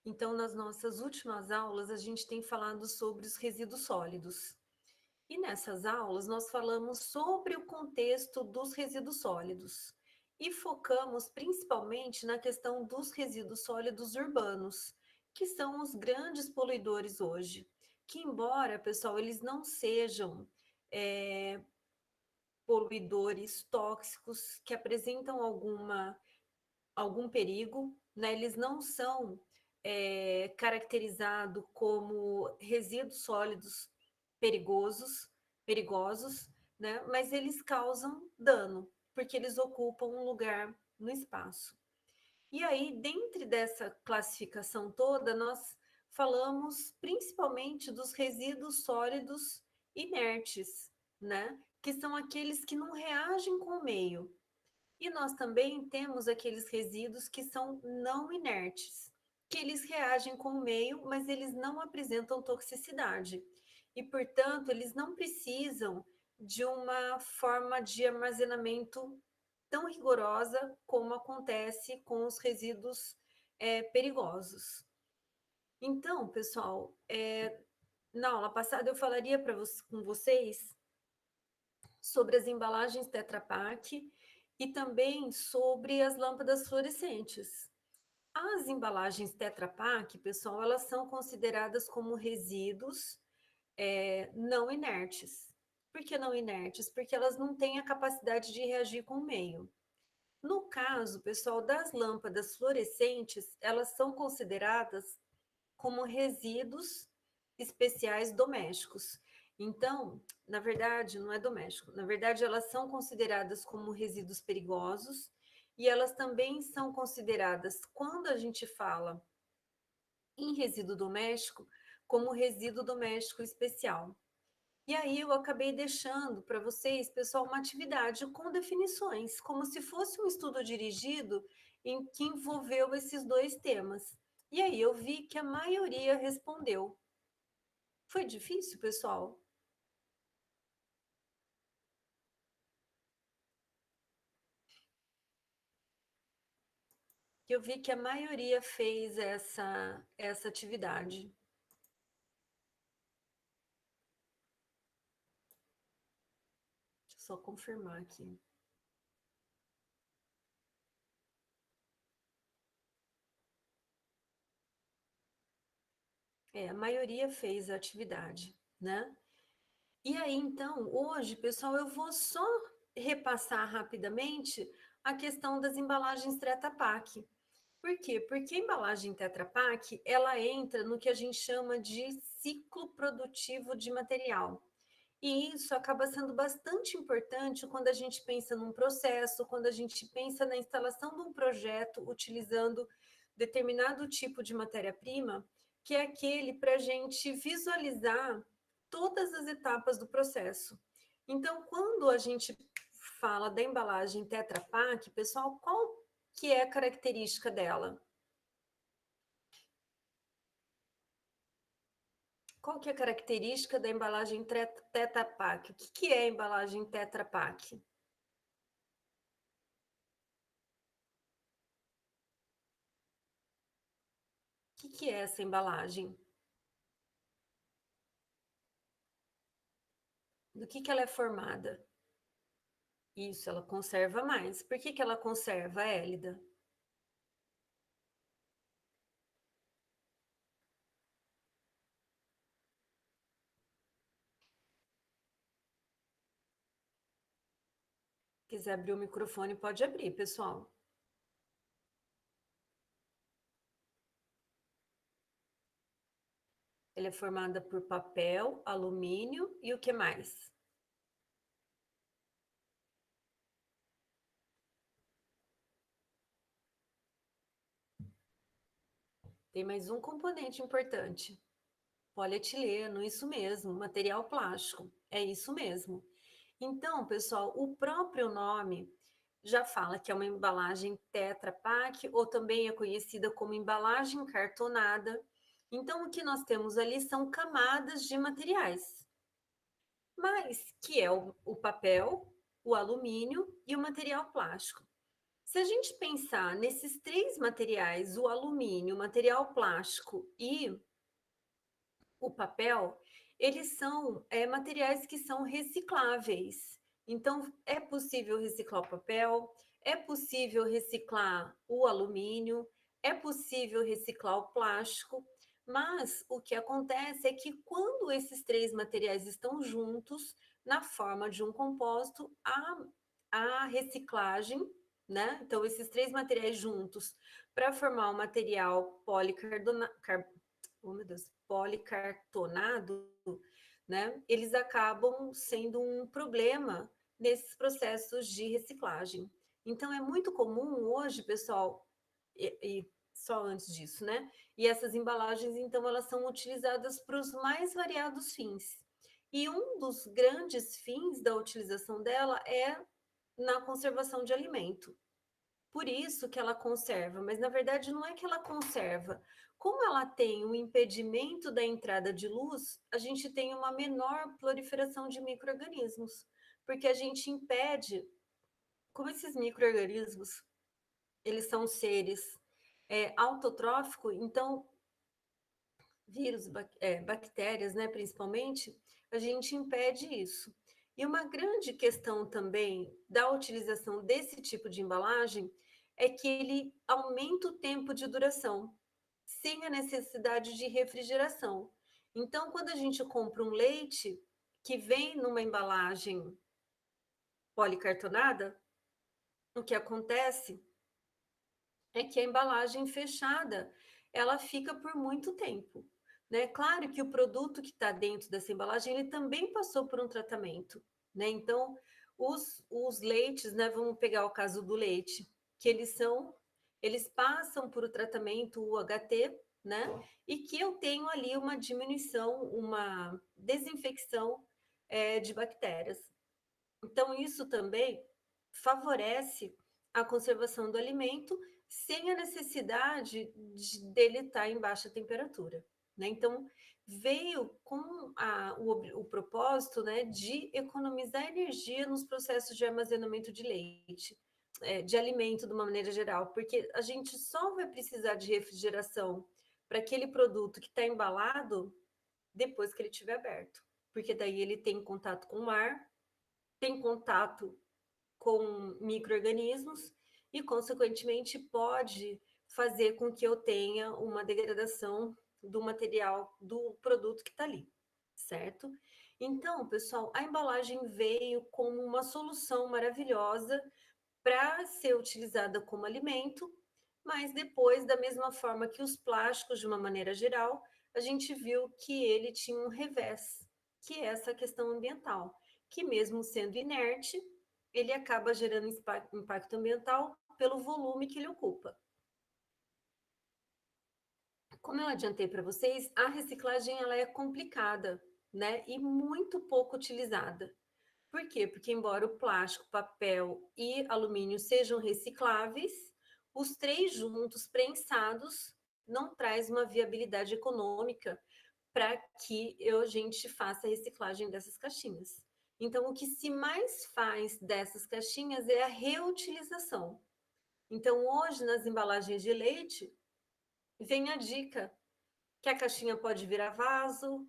Então, nas nossas últimas aulas, a gente tem falado sobre os resíduos sólidos. E nessas aulas, nós falamos sobre o contexto dos resíduos sólidos e focamos principalmente na questão dos resíduos sólidos urbanos, que são os grandes poluidores hoje. Que, embora, pessoal, eles não sejam poluidores tóxicos que apresentam algum perigo, né? Eles não são caracterizados como resíduos sólidos perigosos, né? Mas eles causam dano, porque eles ocupam um lugar no espaço. E aí, dentro dessa classificação toda, nós falamos principalmente dos resíduos sólidos inertes, né? Que são aqueles que não reagem com o meio. E nós também temos aqueles resíduos que são não inertes, que eles reagem com o meio, mas eles não apresentam toxicidade. E, portanto, eles não precisam de uma forma de armazenamento tão rigorosa como acontece com os resíduos perigosos. Então, pessoal, na aula passada eu falaria com vocês sobre as embalagens Tetra Pak e também sobre as lâmpadas fluorescentes. As embalagens Tetra Pak, pessoal, elas são consideradas como resíduos não inertes. Por que não inertes? Porque elas não têm a capacidade de reagir com o meio. No caso, pessoal, das lâmpadas fluorescentes, elas são consideradas como resíduos especiais domésticos. Então, na verdade, não é doméstico. Na verdade, elas são consideradas como resíduos perigosos e elas também são consideradas, quando a gente fala em resíduo doméstico, como resíduo doméstico especial. E aí eu acabei deixando para vocês, pessoal, uma atividade com definições, como se fosse um estudo dirigido em que envolveu esses dois temas. E aí eu vi que a maioria respondeu. Foi difícil, pessoal? Eu vi que a maioria fez essa atividade. Deixa eu só confirmar aqui. A maioria fez a atividade, né? E aí, então, hoje, pessoal, eu vou só repassar rapidamente a questão das embalagens Tetra Pak. Por quê? Porque a embalagem Tetra Pak, ela entra no que a gente chama de ciclo produtivo de material. E isso acaba sendo bastante importante quando a gente pensa num processo, quando a gente pensa na instalação de um projeto utilizando determinado tipo de matéria-prima, que é aquele para a gente visualizar todas as etapas do processo. Então, quando a gente fala da embalagem Tetra Pak, pessoal, qual que é a característica dela? Qual que é a característica da embalagem Tetra Pak? O que é a embalagem Tetra Pak? O que é essa embalagem? Do que ela é formada? Isso, ela conserva mais. Por que ela conserva, Hélida? Quiser abrir o microfone, pode abrir, pessoal. Ela é formada por papel, alumínio e o que mais? Tem mais um componente importante. Polietileno, isso mesmo, material plástico, é isso mesmo. Então, pessoal, o próprio nome já fala que é uma embalagem Tetra Pak, ou também é conhecida como embalagem cartonada. Então, o que nós temos ali são camadas de materiais, mas que é o papel, o alumínio e o material plástico. Se a gente pensar nesses três materiais, o alumínio, o material plástico e o papel, eles são materiais que são recicláveis. Então, é possível reciclar o papel, é possível reciclar o alumínio, é possível reciclar o plástico, mas o que acontece é que quando esses três materiais estão juntos, na forma de um compósito, a reciclagem, né? Então, esses três materiais juntos para formar o material oh, meu Deus, policartonado, né? Eles acabam sendo um problema nesses processos de reciclagem. Então, é muito comum hoje, pessoal, e só antes disso, né? E essas embalagens, então, elas são utilizadas para os mais variados fins. E um dos grandes fins da utilização dela é na conservação de alimento. Por isso que ela conserva, mas na verdade não é que ela conserva. Como ela tem um impedimento da entrada de luz, a gente tem uma menor proliferação de micro-organismos, porque a gente impede, como esses micro-organismos, eles são seres autotróficos, então vírus, bactérias, né, principalmente, a gente impede isso. E uma grande questão também da utilização desse tipo de embalagem é que ele aumenta o tempo de duração, sem a necessidade de refrigeração. Então, quando a gente compra um leite que vem numa embalagem policartonada, o que acontece é que a embalagem fechada, ela fica por muito tempo, né? Claro que o produto que está dentro dessa embalagem, ele também passou por um tratamento, né? Então, os leites, né? Vamos pegar o caso do leite, que eles passam por o tratamento UHT, né? E que eu tenho ali uma diminuição, uma desinfecção de bactérias. Então, isso também favorece a conservação do alimento sem a necessidade dele estar em baixa temperatura, né? Então, veio com o propósito, né, de economizar energia nos processos de armazenamento de leite, de alimento de uma maneira geral, porque a gente só vai precisar de refrigeração para aquele produto que está embalado depois que ele estiver aberto, porque daí ele tem contato com o ar, tem contato com micro-organismos e, consequentemente, pode fazer com que eu tenha uma degradação do material, do produto que está ali, certo? Então, pessoal, a embalagem veio como uma solução maravilhosa para ser utilizada como alimento, mas depois, da mesma forma que os plásticos, de uma maneira geral, a gente viu que ele tinha um revés, que é essa questão ambiental, que mesmo sendo inerte, ele acaba gerando impacto ambiental pelo volume que ele ocupa. Como eu adiantei para vocês, a reciclagem ela é complicada, né, e muito pouco utilizada. Por quê? Porque embora o plástico, papel e alumínio sejam recicláveis, os três juntos prensados não traz uma viabilidade econômica para que a gente faça a reciclagem dessas caixinhas. Então, o que se mais faz dessas caixinhas é a reutilização. Então, hoje, nas embalagens de leite, vem a dica que a caixinha pode virar vaso,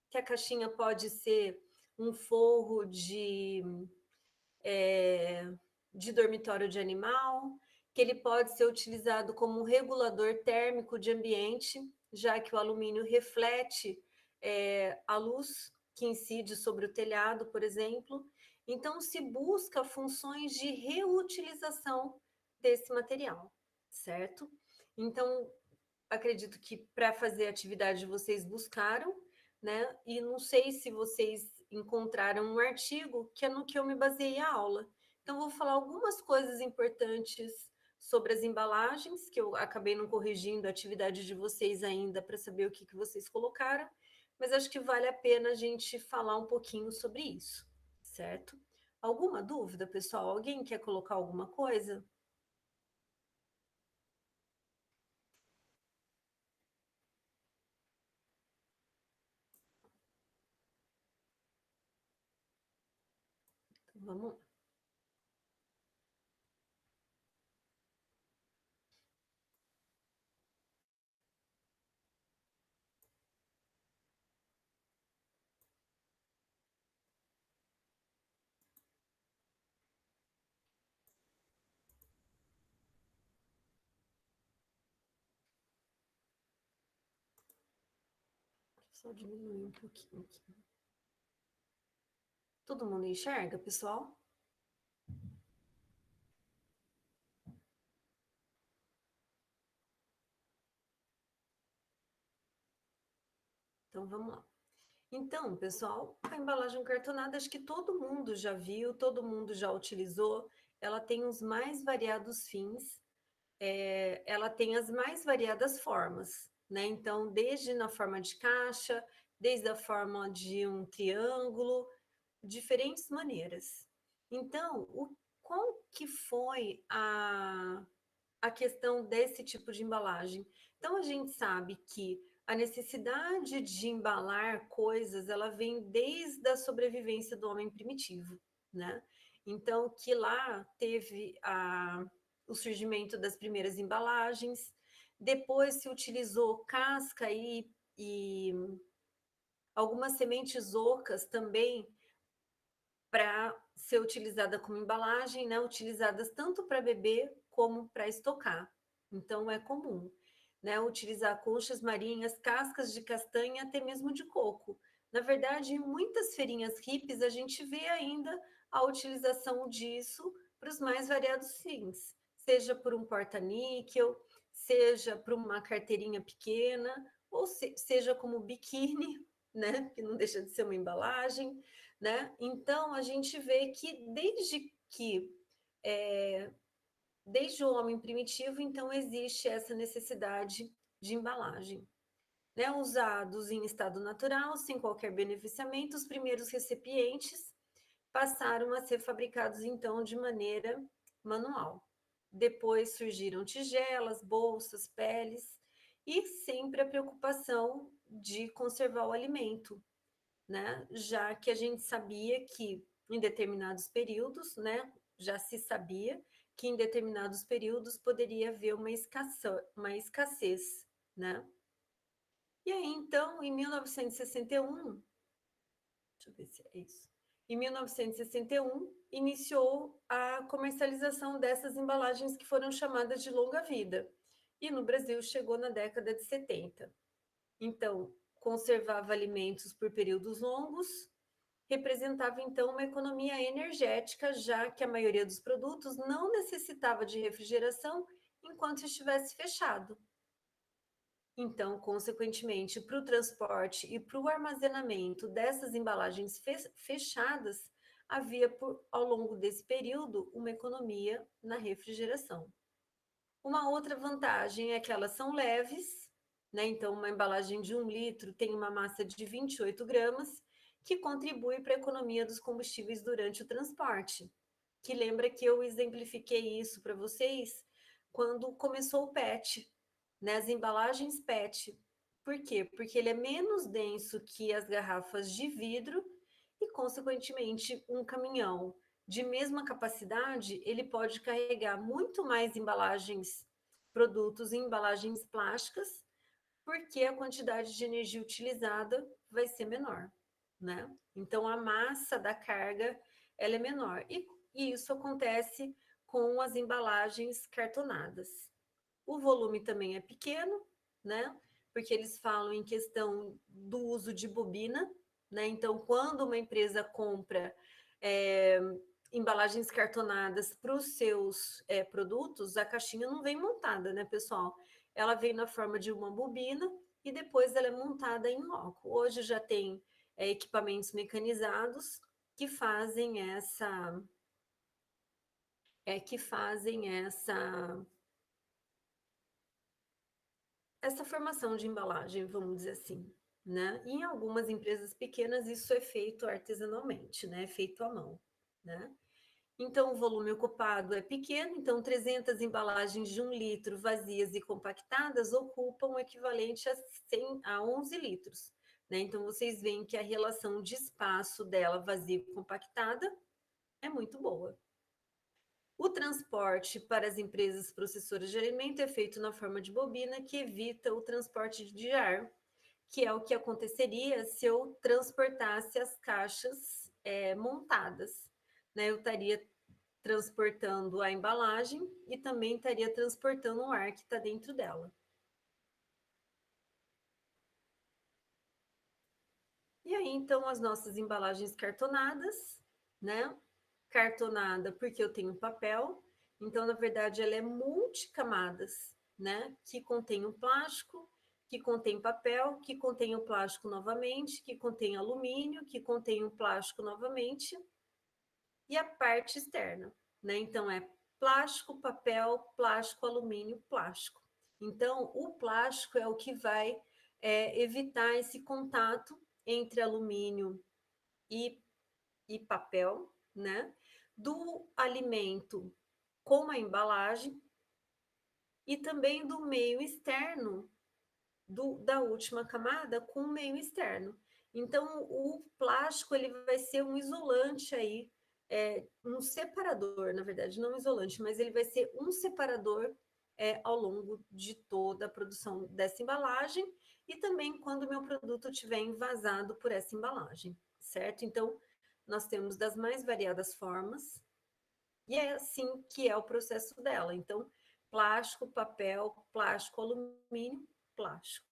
que a caixinha pode ser um forro de dormitório de animal, que ele pode ser utilizado como um regulador térmico de ambiente, já que o alumínio reflete a luz que incide sobre o telhado, por exemplo. Então, se busca funções de reutilização desse material, certo? Então, acredito que para fazer a atividade vocês buscaram, né? E não sei se vocês encontraram um artigo que é no que eu me baseei a aula. Então, vou falar algumas coisas importantes sobre as embalagens, que eu acabei não corrigindo a atividade de vocês ainda para saber o que vocês colocaram, mas acho que vale a pena a gente falar um pouquinho sobre isso, certo? Alguma dúvida, pessoal? Alguém quer colocar alguma coisa? Então, vamos lá. Só diminuir um pouquinho aqui. Todo mundo enxerga, pessoal? Então, vamos lá. Então, pessoal, a embalagem cartonada, acho que todo mundo já viu, todo mundo já utilizou. Ela tem os mais variados fins, ela tem as mais variadas formas, né? Então, desde na forma de caixa, desde a forma de um triângulo, diferentes maneiras. Então, qual que foi a questão desse tipo de embalagem? Então, a gente sabe que a necessidade de embalar coisas, ela vem desde a sobrevivência do homem primitivo, né? Então, que lá teve o surgimento das primeiras embalagens, depois se utilizou casca e algumas sementes ocas também para ser utilizada como embalagem, né? Utilizadas tanto para beber como para estocar. Então, é comum, né? Utilizar conchas marinhas, cascas de castanha, até mesmo de coco. Na verdade, em muitas feirinhas hippies, a gente vê ainda a utilização disso para os mais variados fins, seja por um porta-níquel, seja para uma carteirinha pequena, ou seja como biquíni, né? Que não deixa de ser uma embalagem, né? Então, a gente vê que desde o homem primitivo, então existe essa necessidade de embalagem. Né? Usados em estado natural, sem qualquer beneficiamento, os primeiros recipientes passaram a ser fabricados então de maneira manual. Depois surgiram tigelas, bolsas, peles e sempre a preocupação de conservar o alimento, né? Já que a gente sabia que em determinados períodos, né, já se sabia que em determinados períodos poderia haver uma escassez, né? E aí, então, em 1961, deixa eu ver se é isso. Em 1961, iniciou a comercialização dessas embalagens que foram chamadas de longa-vida. E no Brasil chegou na década de 70. Então, conservava alimentos por períodos longos, representava então uma economia energética, já que a maioria dos produtos não necessitava de refrigeração enquanto estivesse fechado. Então, consequentemente, para o transporte e para o armazenamento dessas embalagens fechadas, havia, ao longo desse período, uma economia na refrigeração. Uma outra vantagem é que elas são leves, né? Então, uma embalagem de 1 litro tem uma massa de 28 gramas, que contribui para a economia dos combustíveis durante o transporte. Que lembra que eu exemplifiquei isso para vocês quando começou o PET, né? As embalagens PET. Por quê? Porque ele é menos denso que as garrafas de vidro e, consequentemente, um caminhão de mesma capacidade, ele pode carregar muito mais embalagens, produtos em embalagens plásticas, porque a quantidade de energia utilizada vai ser menor, né? Então, a massa da carga, ela é menor. E isso acontece com as embalagens cartonadas. O volume também é pequeno, né? Porque eles falam em questão do uso de bobina, né? Então, quando uma empresa compra embalagens cartonadas para os seus produtos, a caixinha não vem montada, né, pessoal? Ela vem na forma de uma bobina e depois ela é montada em loco. Hoje já tem equipamentos mecanizados que fazem essa formação de embalagem, vamos dizer assim, né? E em algumas empresas pequenas isso é feito artesanalmente, né? É feito à mão, né? Então, o volume ocupado é pequeno, então 300 embalagens de 1 litro vazias e compactadas ocupam o equivalente a 11 litros. Né? Então, vocês veem que a relação de espaço dela vazia e compactada é muito boa. O transporte para as empresas processoras de alimento é feito na forma de bobina, que evita o transporte de ar, que é o que aconteceria se eu transportasse as caixas montadas. Né? Eu estaria transportando a embalagem e também estaria transportando o ar que está dentro dela. E aí, então, as nossas embalagens cartonadas, né? Cartonada porque eu tenho papel, então, na verdade, ela é multicamadas, né? Que contém o plástico, que contém papel, que contém o plástico novamente, que contém alumínio, que contém o plástico novamente, e a parte externa, né? Então, é plástico, papel, plástico, alumínio, plástico. Então, o plástico é o que vai evitar esse contato entre alumínio e, e papel, né? Do alimento com a embalagem e também do meio externo da última camada com o meio externo. Então, o plástico ele vai ser um isolante aí, um separador, na verdade, não isolante, mas ele vai ser um separador ao longo de toda a produção dessa embalagem e também quando o meu produto estiver envasado por essa embalagem, certo? Então, nós temos das mais variadas formas e é assim que é o processo dela. Então, plástico, papel, plástico, alumínio, plástico.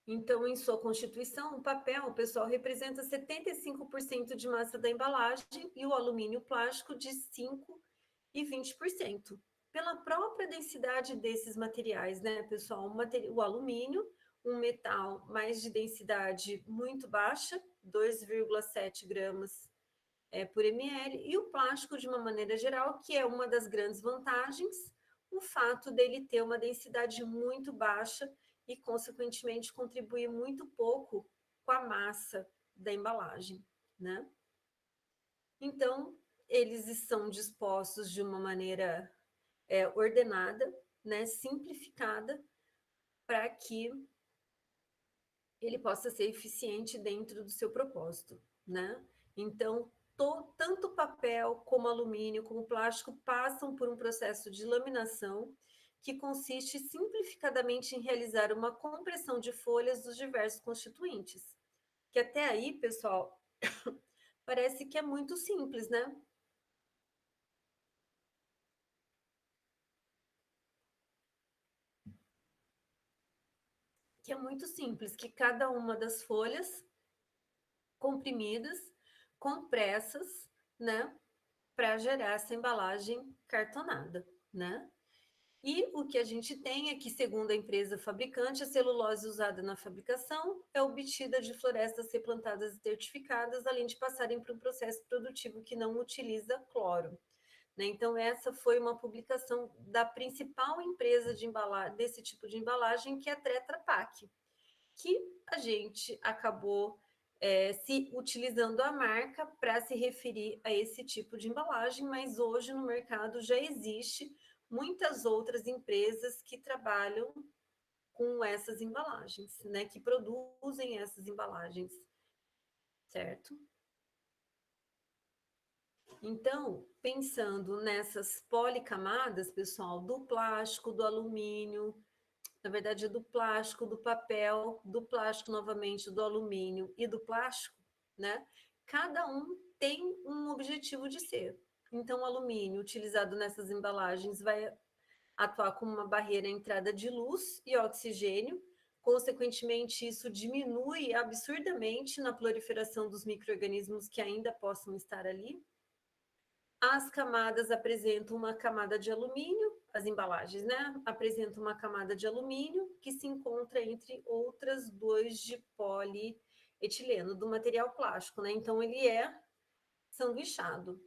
Então, em sua constituição, o papel, o pessoal, representa 75% de massa da embalagem e o alumínio plástico de 5% e 20%. Pela própria densidade desses materiais, né, pessoal? O alumínio, um metal mais de densidade muito baixa, 2,7 gramas por ml, e o plástico, de uma maneira geral, que é uma das grandes vantagens, o fato dele ter uma densidade muito baixa e, consequentemente, contribuir muito pouco com a massa da embalagem, né? Então, eles são dispostos de uma maneira ordenada, né, simplificada, para que ele possa ser eficiente dentro do seu propósito, né? Então, tanto papel como alumínio, como plástico, passam por um processo de laminação que consiste simplificadamente em realizar uma compressão de folhas dos diversos constituintes. Que até aí, pessoal, parece que é muito simples, né? Que é muito simples, que cada uma das folhas comprimidas, compressas, né, para gerar essa embalagem cartonada, né? E o que a gente tem é que, segundo a empresa fabricante, a celulose usada na fabricação é obtida de florestas replantadas e certificadas, além de passarem por um processo produtivo que não utiliza cloro. Né? Então, essa foi uma publicação da principal empresa de embalagem, desse tipo de embalagem, que é a Tetra Pak, que a gente acabou se utilizando a marca para se referir a esse tipo de embalagem, mas hoje no mercado já existe muitas outras empresas que trabalham com essas embalagens, né, que produzem essas embalagens, certo? Então, pensando nessas policamadas, pessoal, do plástico, do alumínio, na verdade, do plástico, do papel, do plástico novamente, do alumínio e do plástico, né? Cada um tem um objetivo de ser. Então, o alumínio utilizado nessas embalagens vai atuar como uma barreira à entrada de luz e oxigênio. Consequentemente, isso diminui absurdamente na proliferação dos micro-organismos que ainda possam estar ali. As camadas apresentam uma camada de alumínio, as embalagens, né? Apresentam uma camada de alumínio que se encontra entre outras dois de polietileno, do material plástico, né? Então, ele é sanduichado.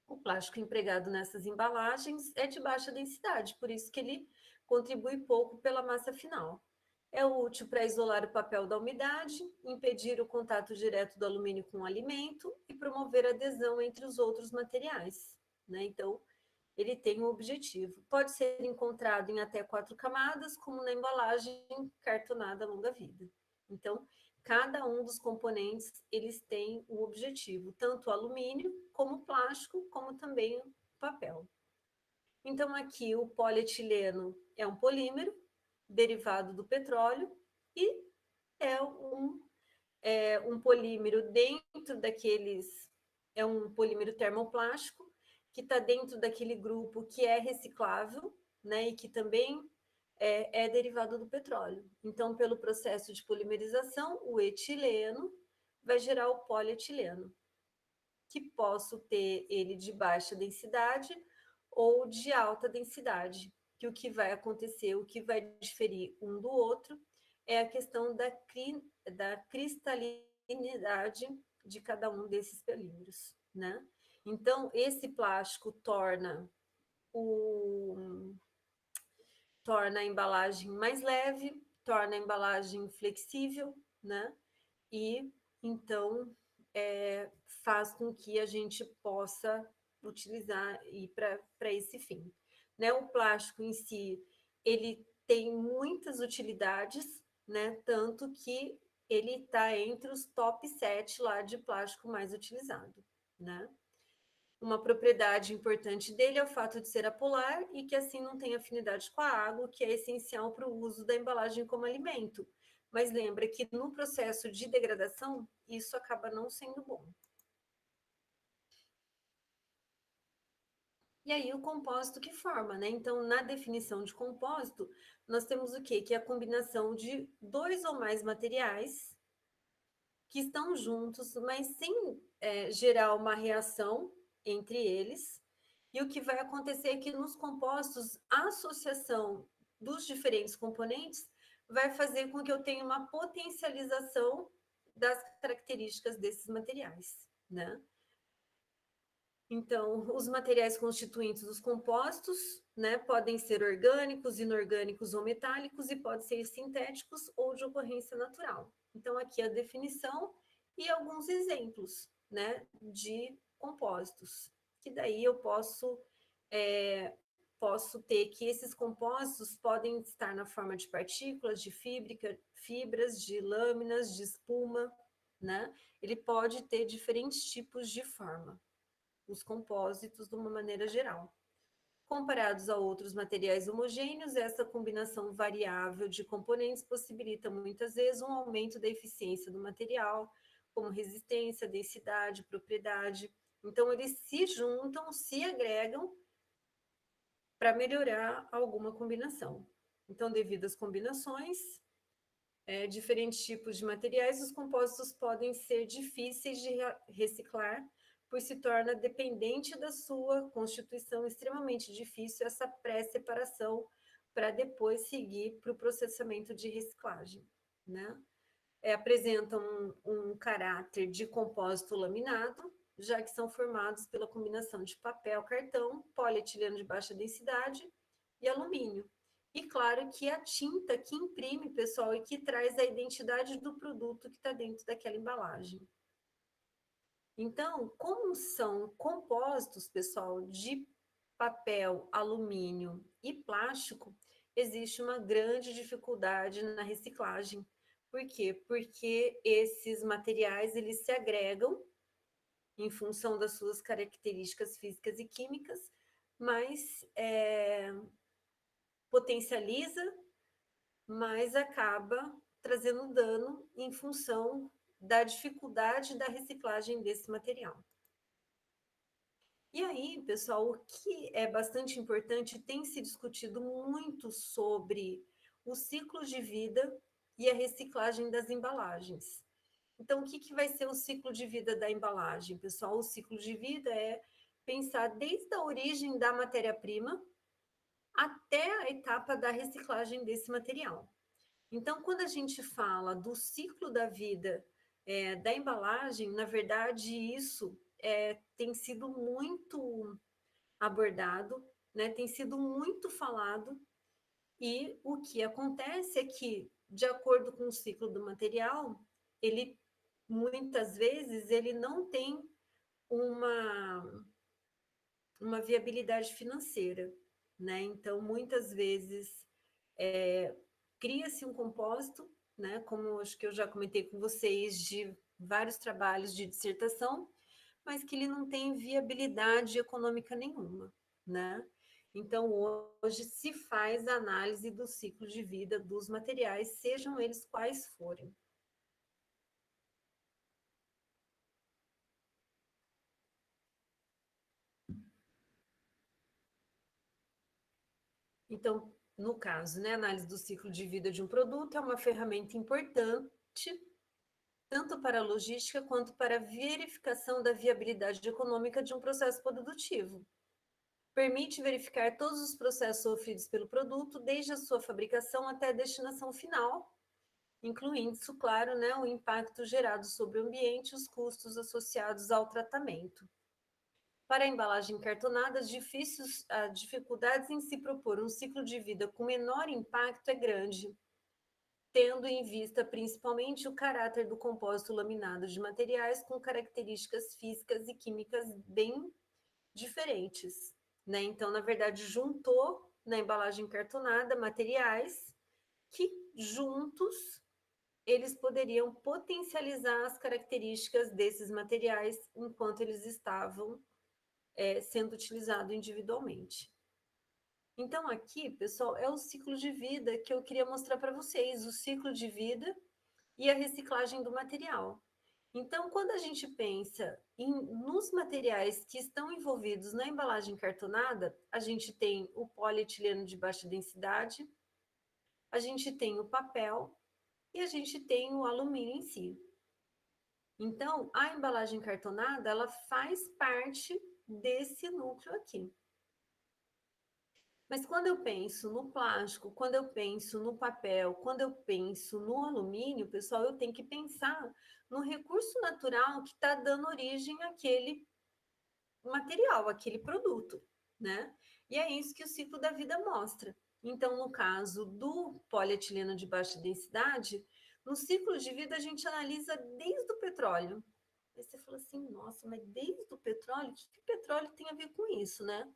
O plástico empregado nessas embalagens é de baixa densidade, por isso que ele contribui pouco pela massa final. É útil para isolar o papel da umidade, impedir o contato direto do alumínio com o alimento e promover a adesão entre os outros materiais, né? Então, ele tem um objetivo. Pode ser encontrado em até 4 camadas, como na embalagem cartonada longa-vida. Então, cada um dos componentes, eles têm um objetivo, tanto o alumínio, como o plástico, como também o papel. Então, aqui o polietileno é um polímero derivado do petróleo e é um polímero dentro daqueles, é um polímero termoplástico que está dentro daquele grupo que é reciclável, né, e que também é derivado do petróleo. Então, pelo processo de polimerização, o etileno vai gerar o polietileno, que posso ter ele de baixa densidade ou de alta densidade, que o que vai acontecer, o que vai diferir um do outro, é a questão da cristalinidade de cada um desses polímeros, né? Então, esse plástico torna a embalagem mais leve, torna a embalagem flexível, né? E então faz com que a gente possa utilizar e para esse fim. Né? O plástico em si, ele tem muitas utilidades, né? Tanto que ele está entre os top 7 lá de plástico mais utilizado, né? Uma propriedade importante dele é o fato de ser apolar e que assim não tem afinidade com a água, que é essencial para o uso da embalagem como alimento. Mas lembra que no processo de degradação, isso acaba não sendo bom. E aí o compósito que forma, né? Então, na definição de compósito, nós temos o quê? Que é a combinação de dois ou mais materiais que estão juntos, mas sem gerar uma reação entre eles. E o que vai acontecer é que nos compostos, a associação dos diferentes componentes vai fazer com que eu tenha uma potencialização das características desses materiais, né? Então, os materiais constituintes dos compostos, né, podem ser orgânicos, inorgânicos ou metálicos e podem ser sintéticos ou de ocorrência natural. Então, aqui a definição e alguns exemplos, né, de compostos, que daí eu posso ter que esses compostos podem estar na forma de partículas, de fibras, de lâminas, de espuma, né? Ele pode ter diferentes tipos de forma, os compósitos de uma maneira geral. Comparados a outros materiais homogêneos, essa combinação variável de componentes possibilita muitas vezes um aumento da eficiência do material, como resistência, densidade, propriedade. Então, eles se juntam, se agregam para melhorar alguma combinação. Então, devido às combinações, diferentes tipos de materiais, os compostos podem ser difíceis de reciclar, pois se torna dependente da sua constituição extremamente difícil essa pré-separação para depois seguir para o processamento de reciclagem, né? Apresentam um caráter de compósito laminado, já que são formados pela combinação de papel, cartão, polietileno de baixa densidade e alumínio. E claro que a tinta que imprime, pessoal, e que traz a identidade do produto que está dentro daquela embalagem. Então, como são compostos, pessoal, de papel, alumínio e plástico, existe uma grande dificuldade na reciclagem. Por quê? Porque esses materiais eles se agregam em função das suas características físicas e químicas, mas potencializa, mas acaba trazendo dano em função da dificuldade da reciclagem desse material. E aí, pessoal, o que é bastante importante, tem se discutido muito sobre os ciclos de vida e a reciclagem das embalagens. Então, o que vai ser o ciclo de vida da embalagem, pessoal? O ciclo de vida é pensar desde a origem da matéria-prima até a etapa da reciclagem desse material. Então, quando a gente fala do ciclo da vida da embalagem, na verdade, isso tem sido muito abordado, né? Tem sido muito falado, e o que acontece é que, de acordo com o ciclo do material, ele muitas vezes ele não tem uma viabilidade financeira, né? Então, muitas vezes cria-se um composto, né? Como acho que eu já comentei com vocês, de vários trabalhos de dissertação, mas que ele não tem viabilidade econômica nenhuma, né? Então, hoje se faz a análise do ciclo de vida dos materiais, sejam eles quais forem. Então, no caso, né, a análise do ciclo de vida de um produto é uma ferramenta importante tanto para a logística quanto para a verificação da viabilidade econômica de um processo produtivo. Permite verificar todos os processos sofridos pelo produto, desde a sua fabricação até a destinação final, incluindo isso, claro, né, o impacto gerado sobre o ambiente e os custos associados ao tratamento. Para a embalagem cartonada, as dificuldades em se propor um ciclo de vida com menor impacto é grande, tendo em vista principalmente o caráter do compósito laminado de materiais com características físicas e químicas bem diferentes, né? Então, na verdade, juntou na embalagem cartonada materiais que juntos eles poderiam potencializar as características desses materiais enquanto eles estavam sendo utilizados individualmente. Então, aqui, pessoal, é o ciclo de vida que eu queria mostrar para vocês, o ciclo de vida e a reciclagem do material. Então, quando a gente pensa nos materiais que estão envolvidos na embalagem cartonada, a gente tem o polietileno de baixa densidade, a gente tem o papel e a gente tem o alumínio em si. Então, a embalagem cartonada, ela faz parte desse núcleo aqui. Mas quando eu penso no plástico, quando eu penso no papel, quando eu penso no alumínio, pessoal, eu tenho que pensar no recurso natural que está dando origem àquele material, àquele produto, né? E é isso que o ciclo da vida mostra. Então, no caso do polietileno de baixa densidade, no ciclo de vida a gente analisa desde o petróleo. Aí você fala assim, nossa, mas desde o petróleo? O que o petróleo tem a ver com isso, né?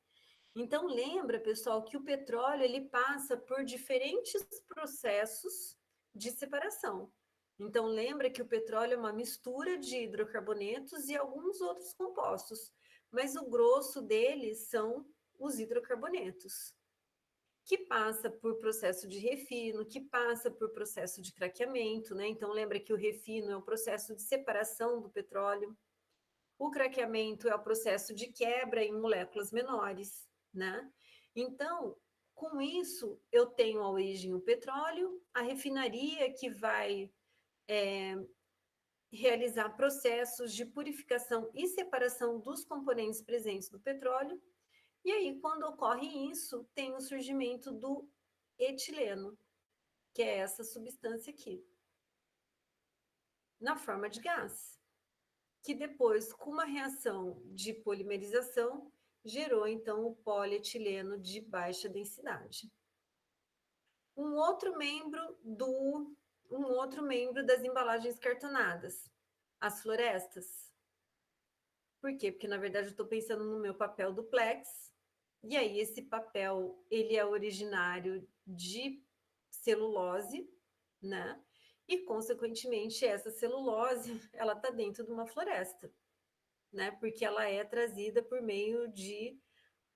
Então, lembra, pessoal, que o petróleo ele passa por diferentes processos de separação. Então, lembra que o petróleo é uma mistura de hidrocarbonetos e alguns outros compostos, mas o grosso deles são os hidrocarbonetos, que passa por processo de refino, que passa por processo de craqueamento, né? Então, lembra que o refino é o processo de separação do petróleo, o craqueamento é o processo de quebra em moléculas menores, né? Então, com isso, eu tenho a origem o petróleo, a refinaria que vai realizar processos de purificação e separação dos componentes presentes do petróleo, e aí, quando ocorre isso, tem o surgimento do etileno, que é essa substância aqui, na forma de gás, que depois, com uma reação de polimerização, gerou então o polietileno de baixa densidade. Um outro membro das embalagens cartonadas, as florestas. Por quê? Porque na verdade eu estou pensando no meu papel duplex, e aí esse papel ele é originário de celulose, né? E consequentemente essa celulose ela está dentro de uma floresta, né? Porque ela é trazida por meio de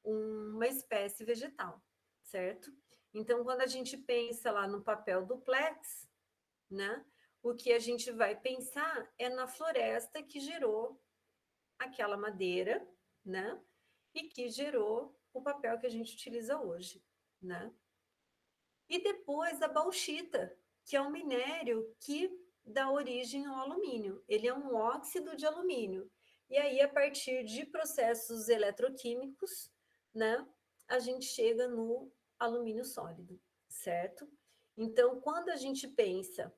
uma espécie vegetal, certo? Então, quando a gente pensa lá no papel duplex, né? O que a gente vai pensar é na floresta que gerou aquela madeira, né? E que gerou o papel que a gente utiliza hoje, né? E depois a bauxita, que é um minério que dá origem ao alumínio. Ele é um óxido de alumínio. E aí, a partir de processos eletroquímicos, né, a gente chega no alumínio sólido, certo? Então, quando a gente pensa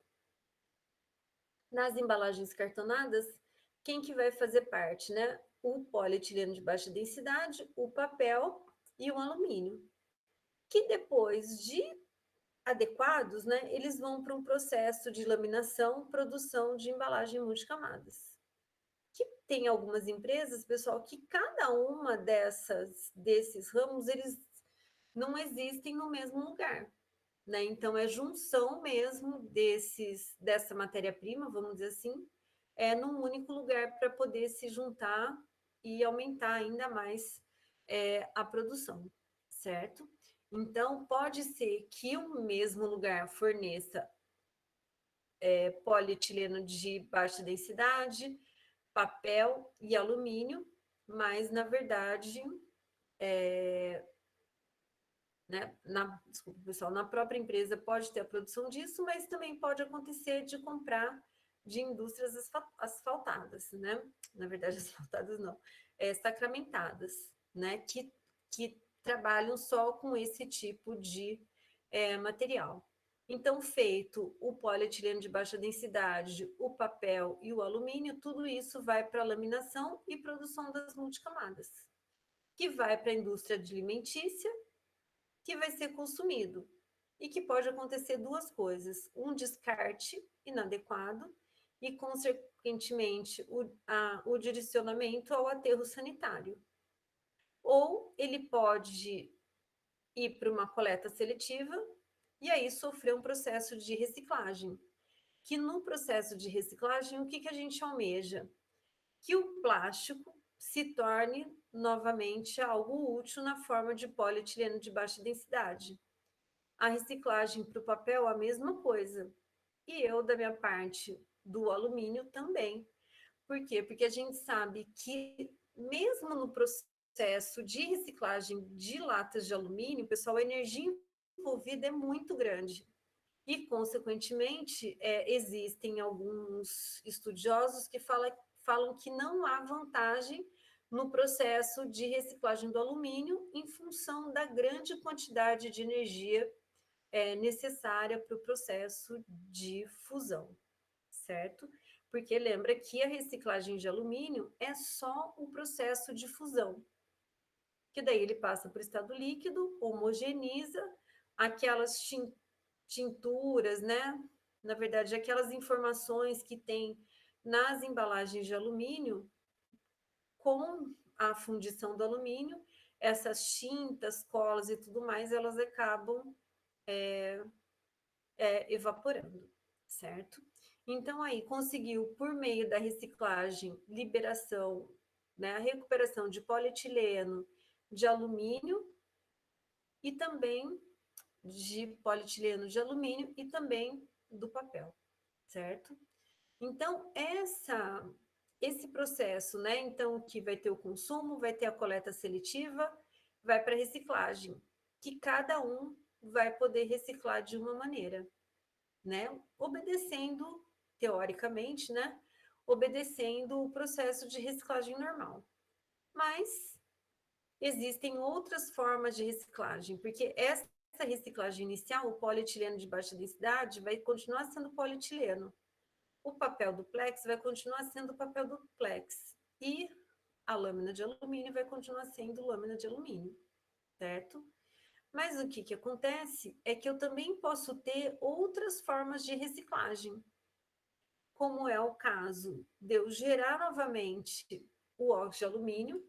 nas embalagens cartonadas, quem que vai fazer parte, né? O polietileno de baixa densidade, o papel e o alumínio, que depois de adequados, né, eles vão para um processo de laminação, produção de embalagem multicamadas. Que tem algumas empresas, pessoal, que cada uma desses ramos, eles não existem no mesmo lugar, né? Então, é junção mesmo dessa matéria-prima, vamos dizer assim, num único lugar para poder se juntar e aumentar ainda mais a produção, certo? Então, pode ser que o mesmo lugar forneça polietileno de baixa densidade, papel e alumínio, mas, na verdade, né? Desculpa, pessoal, na própria empresa pode ter a produção disso, mas também pode acontecer de comprar de indústrias asfaltadas, né? Na verdade, asfaltadas não, sacramentadas, né? Que trabalham só com esse tipo de material. Então, feito o polietileno de baixa densidade, o papel e o alumínio, tudo isso vai para a laminação e produção das multicamadas, que vai para a indústria alimentícia, que vai ser consumido. E que pode acontecer duas coisas: um descarte inadequado e, consequentemente, o direcionamento ao aterro sanitário. Ou ele pode ir para uma coleta seletiva e aí sofrer um processo de reciclagem. Que no processo de reciclagem, o que, que a gente almeja? Que o plástico se torne novamente algo útil na forma de polietileno de baixa densidade. A reciclagem para o papel, a mesma coisa. E eu, da minha parte, do alumínio também. Por quê? Porque a gente sabe que, mesmo no processo de reciclagem de latas de alumínio, pessoal, a energia envolvida é muito grande. E, consequentemente, existem alguns estudiosos que falam que não há vantagem no processo de reciclagem do alumínio em função da grande quantidade de energia necessária para o processo de fusão, certo? Porque lembra que a reciclagem de alumínio é só o processo de fusão, que daí ele passa para o estado líquido, homogeneiza aquelas tinturas, né? Na verdade, aquelas informações que tem nas embalagens de alumínio, com a fundição do alumínio, essas tintas, colas e tudo mais, elas acabam evaporando, certo? Então, aí conseguiu, por meio da reciclagem, liberação, né, a recuperação de polietileno, de alumínio e também de polietileno de alumínio e também do papel, certo? Então, esse processo, né? Então, que vai ter o consumo, vai ter a coleta seletiva, vai para a reciclagem, que cada um vai poder reciclar de uma maneira, né? Obedecendo, teoricamente, né? Obedecendo o processo de reciclagem normal. Mas existem outras formas de reciclagem, porque essa reciclagem inicial, o polietileno de baixa densidade, vai continuar sendo polietileno. O papel duplex vai continuar sendo o papel duplex. E a lâmina de alumínio vai continuar sendo lâmina de alumínio, certo? Mas o que, que acontece é que eu também posso ter outras formas de reciclagem, como é o caso de eu gerar novamente o óxido de alumínio,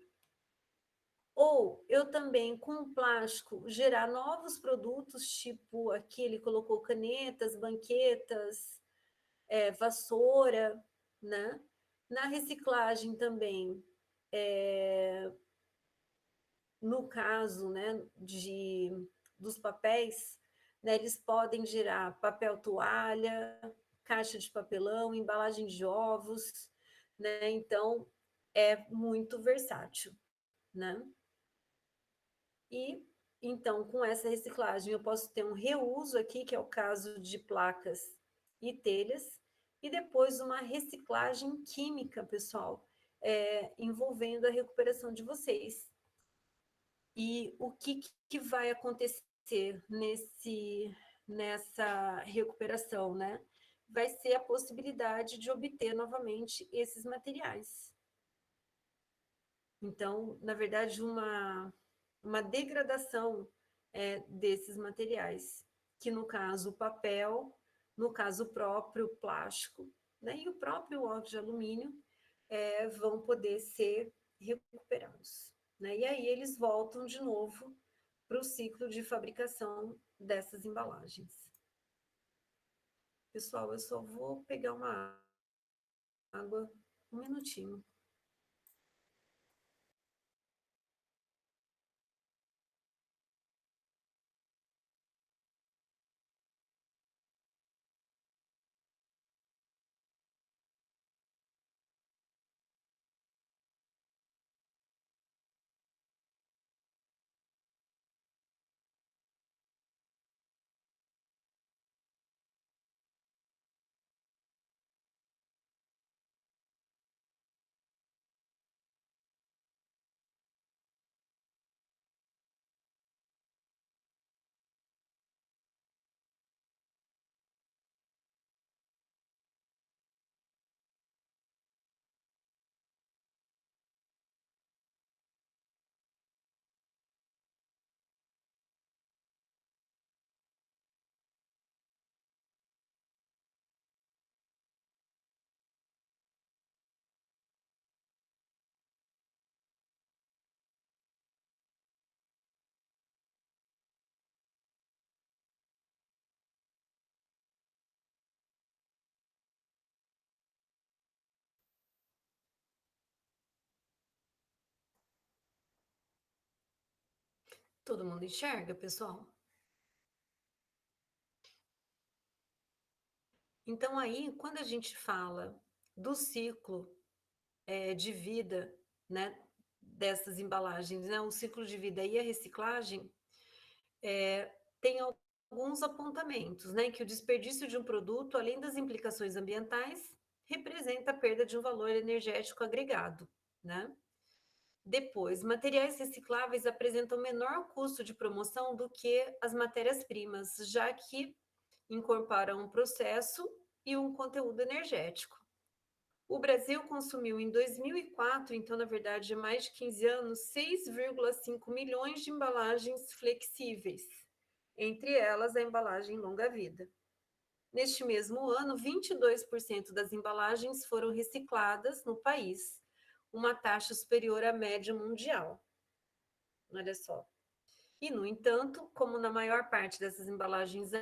ou eu também, com plástico, gerar novos produtos, tipo aqui ele colocou canetas, banquetas, vassoura, né? Na reciclagem também, no caso, né, dos papéis, né, eles podem gerar papel toalha, caixa de papelão, embalagem de ovos, né? Então, é muito versátil, né? E então, com essa reciclagem, eu posso ter um reuso aqui, que é o caso de placas e telhas, e depois uma reciclagem química, pessoal, envolvendo a recuperação de vocês. E o que, que vai acontecer nessa recuperação, né? Vai ser a possibilidade de obter novamente esses materiais. Então, na verdade, uma degradação desses materiais, que no caso o papel, no caso o próprio plástico, né, e o próprio óxido de alumínio vão poder ser recuperados. Né? E aí eles voltam de novo para o ciclo de fabricação dessas embalagens. Pessoal, eu só vou pegar uma água, um minutinho. Todo mundo enxerga, pessoal? Então, aí, quando a gente fala do ciclo de vida, né, dessas embalagens, né, o ciclo de vida e a reciclagem, tem alguns apontamentos, né, que o desperdício de um produto, além das implicações ambientais, representa a perda de um valor energético agregado, né? Depois, materiais recicláveis apresentam menor custo de promoção do que as matérias-primas, já que incorporam um processo e um conteúdo energético. O Brasil consumiu em 2004, então, na verdade, há mais de 15 anos, 6,5 milhões de embalagens flexíveis, entre elas a embalagem longa-vida. Neste mesmo ano, 22% das embalagens foram recicladas no país, uma taxa superior à média mundial. Olha só. E, no entanto, como na maior parte dessas embalagens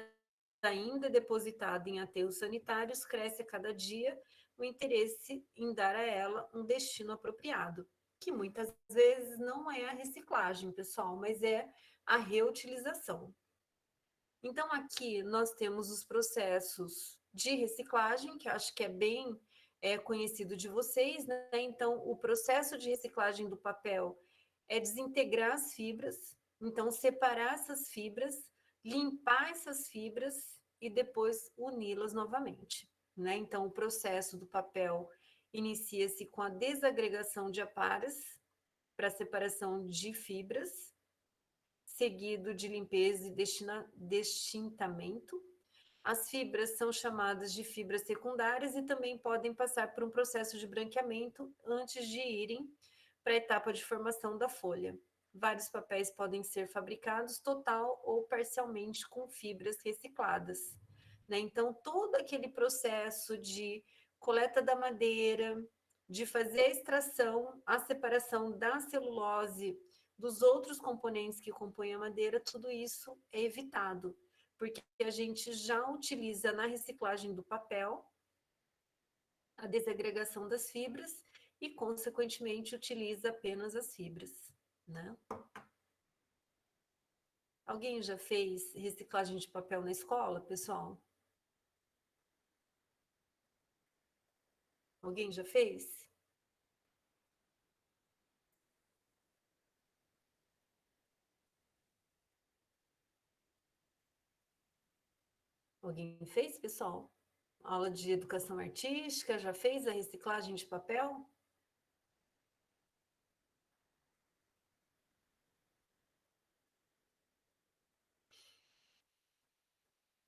ainda depositada em aterros sanitários, cresce a cada dia o interesse em dar a ela um destino apropriado, que muitas vezes não é a reciclagem, pessoal, mas é a reutilização. Então, aqui nós temos os processos de reciclagem, que acho que é bem conhecido de vocês, né? Então, o processo de reciclagem do papel é desintegrar as fibras, então, separar essas fibras, limpar essas fibras e depois uni-las novamente, né? Então, o processo do papel inicia-se com a desagregação de aparas para separação de fibras, seguido de limpeza e destintamento. As fibras são chamadas de fibras secundárias e também podem passar por um processo de branqueamento antes de irem para a etapa de formação da folha. Vários papéis podem ser fabricados total ou parcialmente com fibras recicladas, né? Então, todo aquele processo de coleta da madeira, de fazer a extração, a separação da celulose dos outros componentes que compõem a madeira, tudo isso é evitado, porque a gente já utiliza na reciclagem do papel a desagregação das fibras e, consequentemente, utiliza apenas as fibras, né? Alguém já fez reciclagem de papel na escola, pessoal? Alguém já fez? Alguém fez, pessoal? Aula de educação artística, já fez a reciclagem de papel?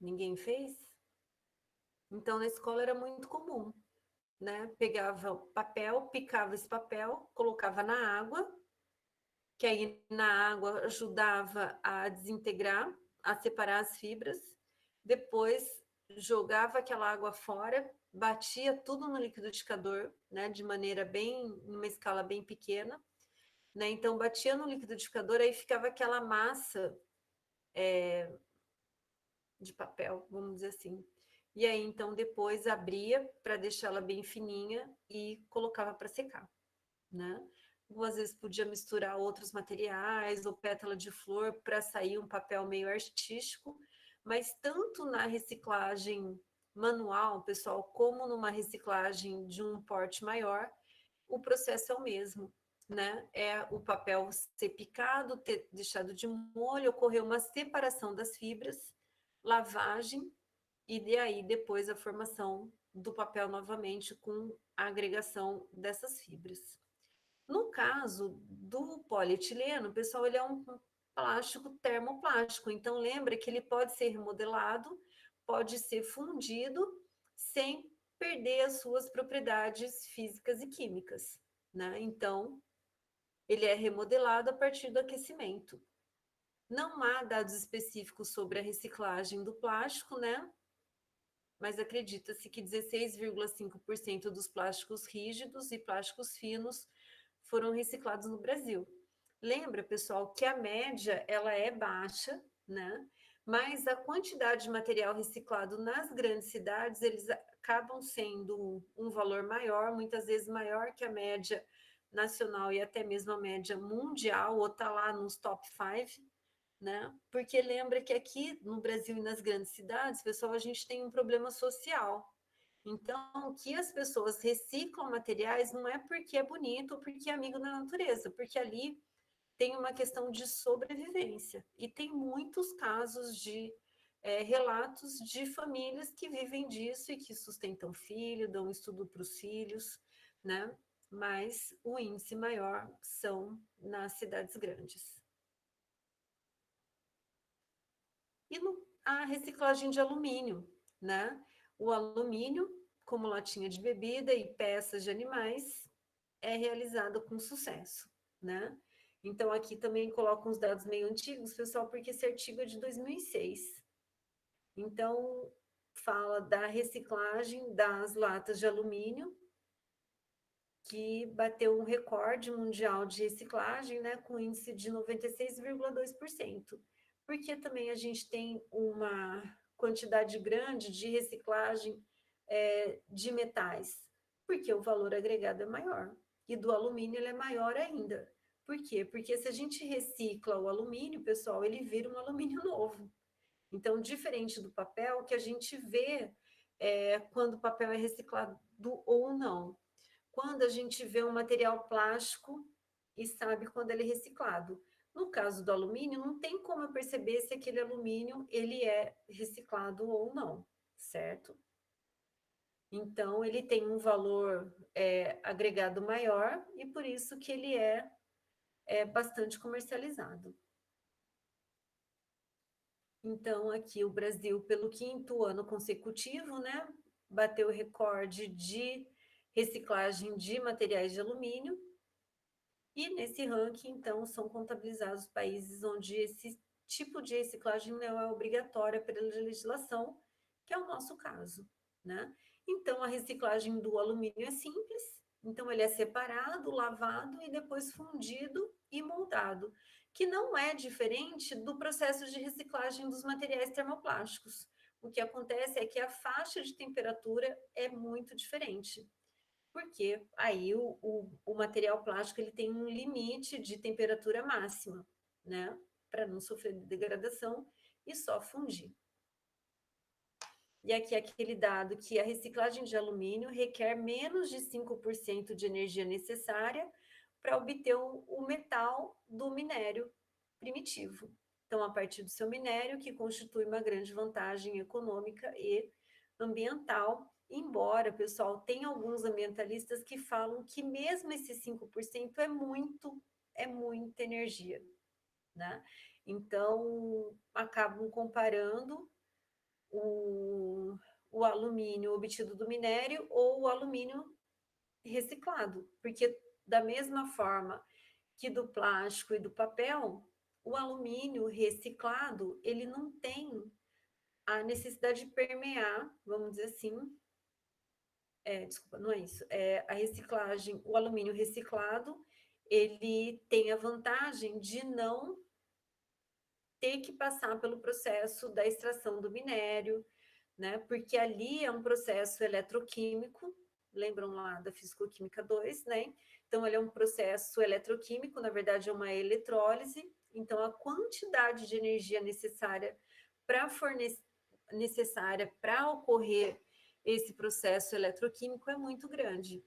Ninguém fez? Então, na escola era muito comum, né? Pegava papel, picava esse papel, colocava na água, que aí na água ajudava a desintegrar, a separar as fibras. Depois jogava aquela água fora, batia tudo no liquidificador, né? De maneira bem, numa escala bem pequena, né? Então batia no liquidificador, aí ficava aquela massa de papel, vamos dizer assim. E aí, então, depois abria para deixá-la bem fininha e colocava para secar, né? Algumas vezes podia misturar outros materiais ou pétala de flor para sair um papel meio artístico, mas tanto na reciclagem manual, pessoal, como numa reciclagem de um porte maior, o processo é o mesmo, né? É o papel ser picado, ter deixado de molho, ocorrer uma separação das fibras, lavagem e de aí depois a formação do papel novamente com a agregação dessas fibras. No caso do polietileno, pessoal, ele é um plástico termoplástico, então lembra que ele pode ser remodelado, pode ser fundido sem perder as suas propriedades físicas e químicas, né? Então, ele é remodelado a partir do aquecimento. Não há dados específicos sobre a reciclagem do plástico, né? Mas acredita-se que 16,5% dos plásticos rígidos e plásticos finos foram reciclados no Brasil. Lembra, pessoal, que a média ela é baixa, né? Mas a quantidade de material reciclado nas grandes cidades, eles acabam sendo um valor maior, muitas vezes maior que a média nacional e até mesmo a média mundial, ou está lá nos top 5, né? Porque lembra que aqui no Brasil e nas grandes cidades, pessoal, a gente tem um problema social. Então, que as pessoas reciclam materiais não é porque é bonito ou porque é amigo da natureza, porque ali tem uma questão de sobrevivência. E tem muitos casos de relatos de famílias que vivem disso e que sustentam filho, dão estudo para os filhos, né? Mas o índice maior são nas cidades grandes. E a reciclagem de alumínio, né? O alumínio, como latinha de bebida e peças de animais, é realizado com sucesso, né? Então, aqui também coloco uns dados meio antigos, pessoal, porque esse artigo é de 2006. Então, fala da reciclagem das latas de alumínio, que bateu um recorde mundial de reciclagem, né, com índice de 96,2%. Porque também a gente tem uma quantidade grande de reciclagem de metais, porque o valor agregado é maior. E do alumínio ele é maior ainda. Por quê? Porque se a gente recicla o alumínio, pessoal, ele vira um alumínio novo. Então, diferente do papel, que a gente vê quando o papel é reciclado ou não. Quando a gente vê um material plástico e sabe quando ele é reciclado. No caso do alumínio, não tem como eu perceber se aquele alumínio ele é reciclado ou não, certo? Então, ele tem um valor agregado maior e por isso que ele é bastante comercializado. Então, aqui o Brasil, pelo quinto ano consecutivo, né, bateu o recorde de reciclagem de materiais de alumínio. E nesse ranking, então, são contabilizados países onde esse tipo de reciclagem não é obrigatória pela legislação, que é o nosso caso, né? Então, a reciclagem do alumínio é simples, então ele é separado, lavado e depois fundido e moldado, que não é diferente do processo de reciclagem dos materiais termoplásticos. O que acontece é que a faixa de temperatura é muito diferente, porque aí o material plástico ele tem um limite de temperatura máxima, né? Para não sofrer degradação e só fundir. E aqui é aquele dado que a reciclagem de alumínio requer menos de 5% de energia necessária para obter o metal do minério primitivo. Então, a partir do seu minério, que constitui uma grande vantagem econômica e ambiental, embora, pessoal, tem alguns ambientalistas que falam que mesmo esse 5% é muita energia, né? Então, acabam comparando o, o alumínio obtido do minério ou o alumínio reciclado, porque da mesma forma que do plástico e do papel, o alumínio reciclado, ele não tem a necessidade de permear, vamos dizer assim, desculpa, não é isso, a reciclagem, o alumínio reciclado, ele tem a vantagem de não ter que passar pelo processo da extração do minério, né? Porque ali é um processo eletroquímico, lembram lá da Fisicoquímica 2, né? Então, ele é um processo eletroquímico, na verdade, é uma eletrólise. Então, a quantidade de energia necessária para ocorrer esse processo eletroquímico é muito grande.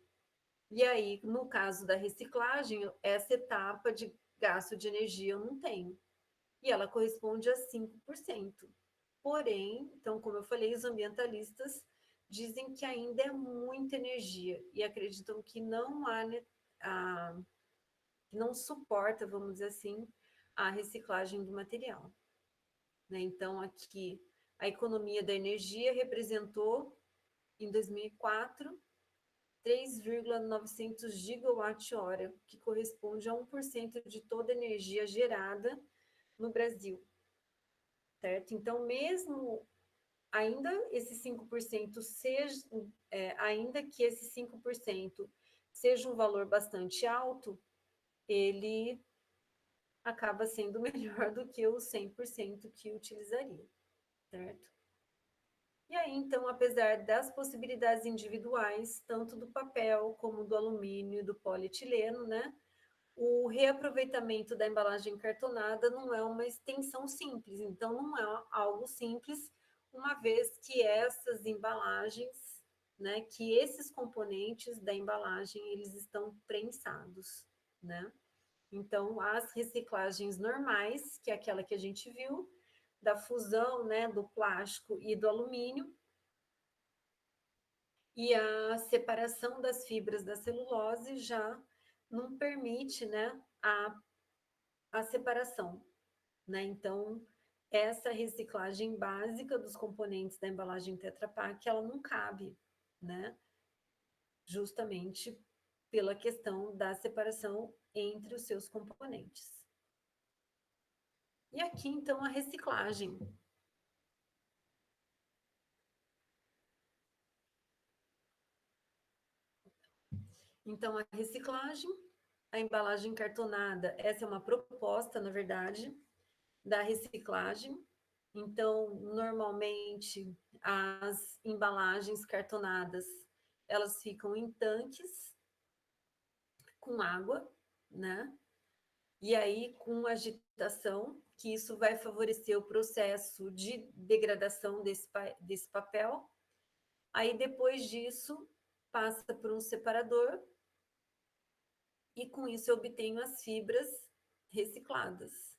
E aí, no caso da reciclagem, essa etapa de gasto de energia eu não tenho. E ela corresponde a 5%. Porém, então, como eu falei, os ambientalistas dizem que ainda é muita energia e acreditam que não há, que não suporta, vamos dizer assim, a reciclagem do material, né? Então, aqui a economia da energia representou em 2004 3,900 gigawatt-hora, que corresponde a 1% de toda a energia gerada no Brasil, certo? Então, mesmo ainda esse 5% seja, ainda que esse 5% seja um valor bastante alto, ele acaba sendo melhor do que o 100% que utilizaria, certo? E aí, então, apesar das possibilidades individuais, tanto do papel como do alumínio e do polietileno, né, o reaproveitamento da embalagem cartonada não é uma extensão simples, então não é algo simples, uma vez que essas embalagens, né, que esses componentes da embalagem, eles estão prensados, né? Então, as reciclagens normais, que é aquela que a gente viu, da fusão, né, do plástico e do alumínio, e a separação das fibras da celulose já não permite, né, a separação, né? Então, essa reciclagem básica dos componentes da embalagem Tetra Pak, ela não cabe, né? Justamente pela questão da separação entre os seus componentes. E aqui, então, a reciclagem. Então, a reciclagem, a embalagem cartonada, essa é uma proposta, na verdade, da reciclagem. Então, normalmente, as embalagens cartonadas, elas ficam em tanques com água, né? E aí, com agitação, que isso vai favorecer o processo de degradação desse papel. Aí, depois disso, passa por um separador e com isso eu obtenho as fibras recicladas,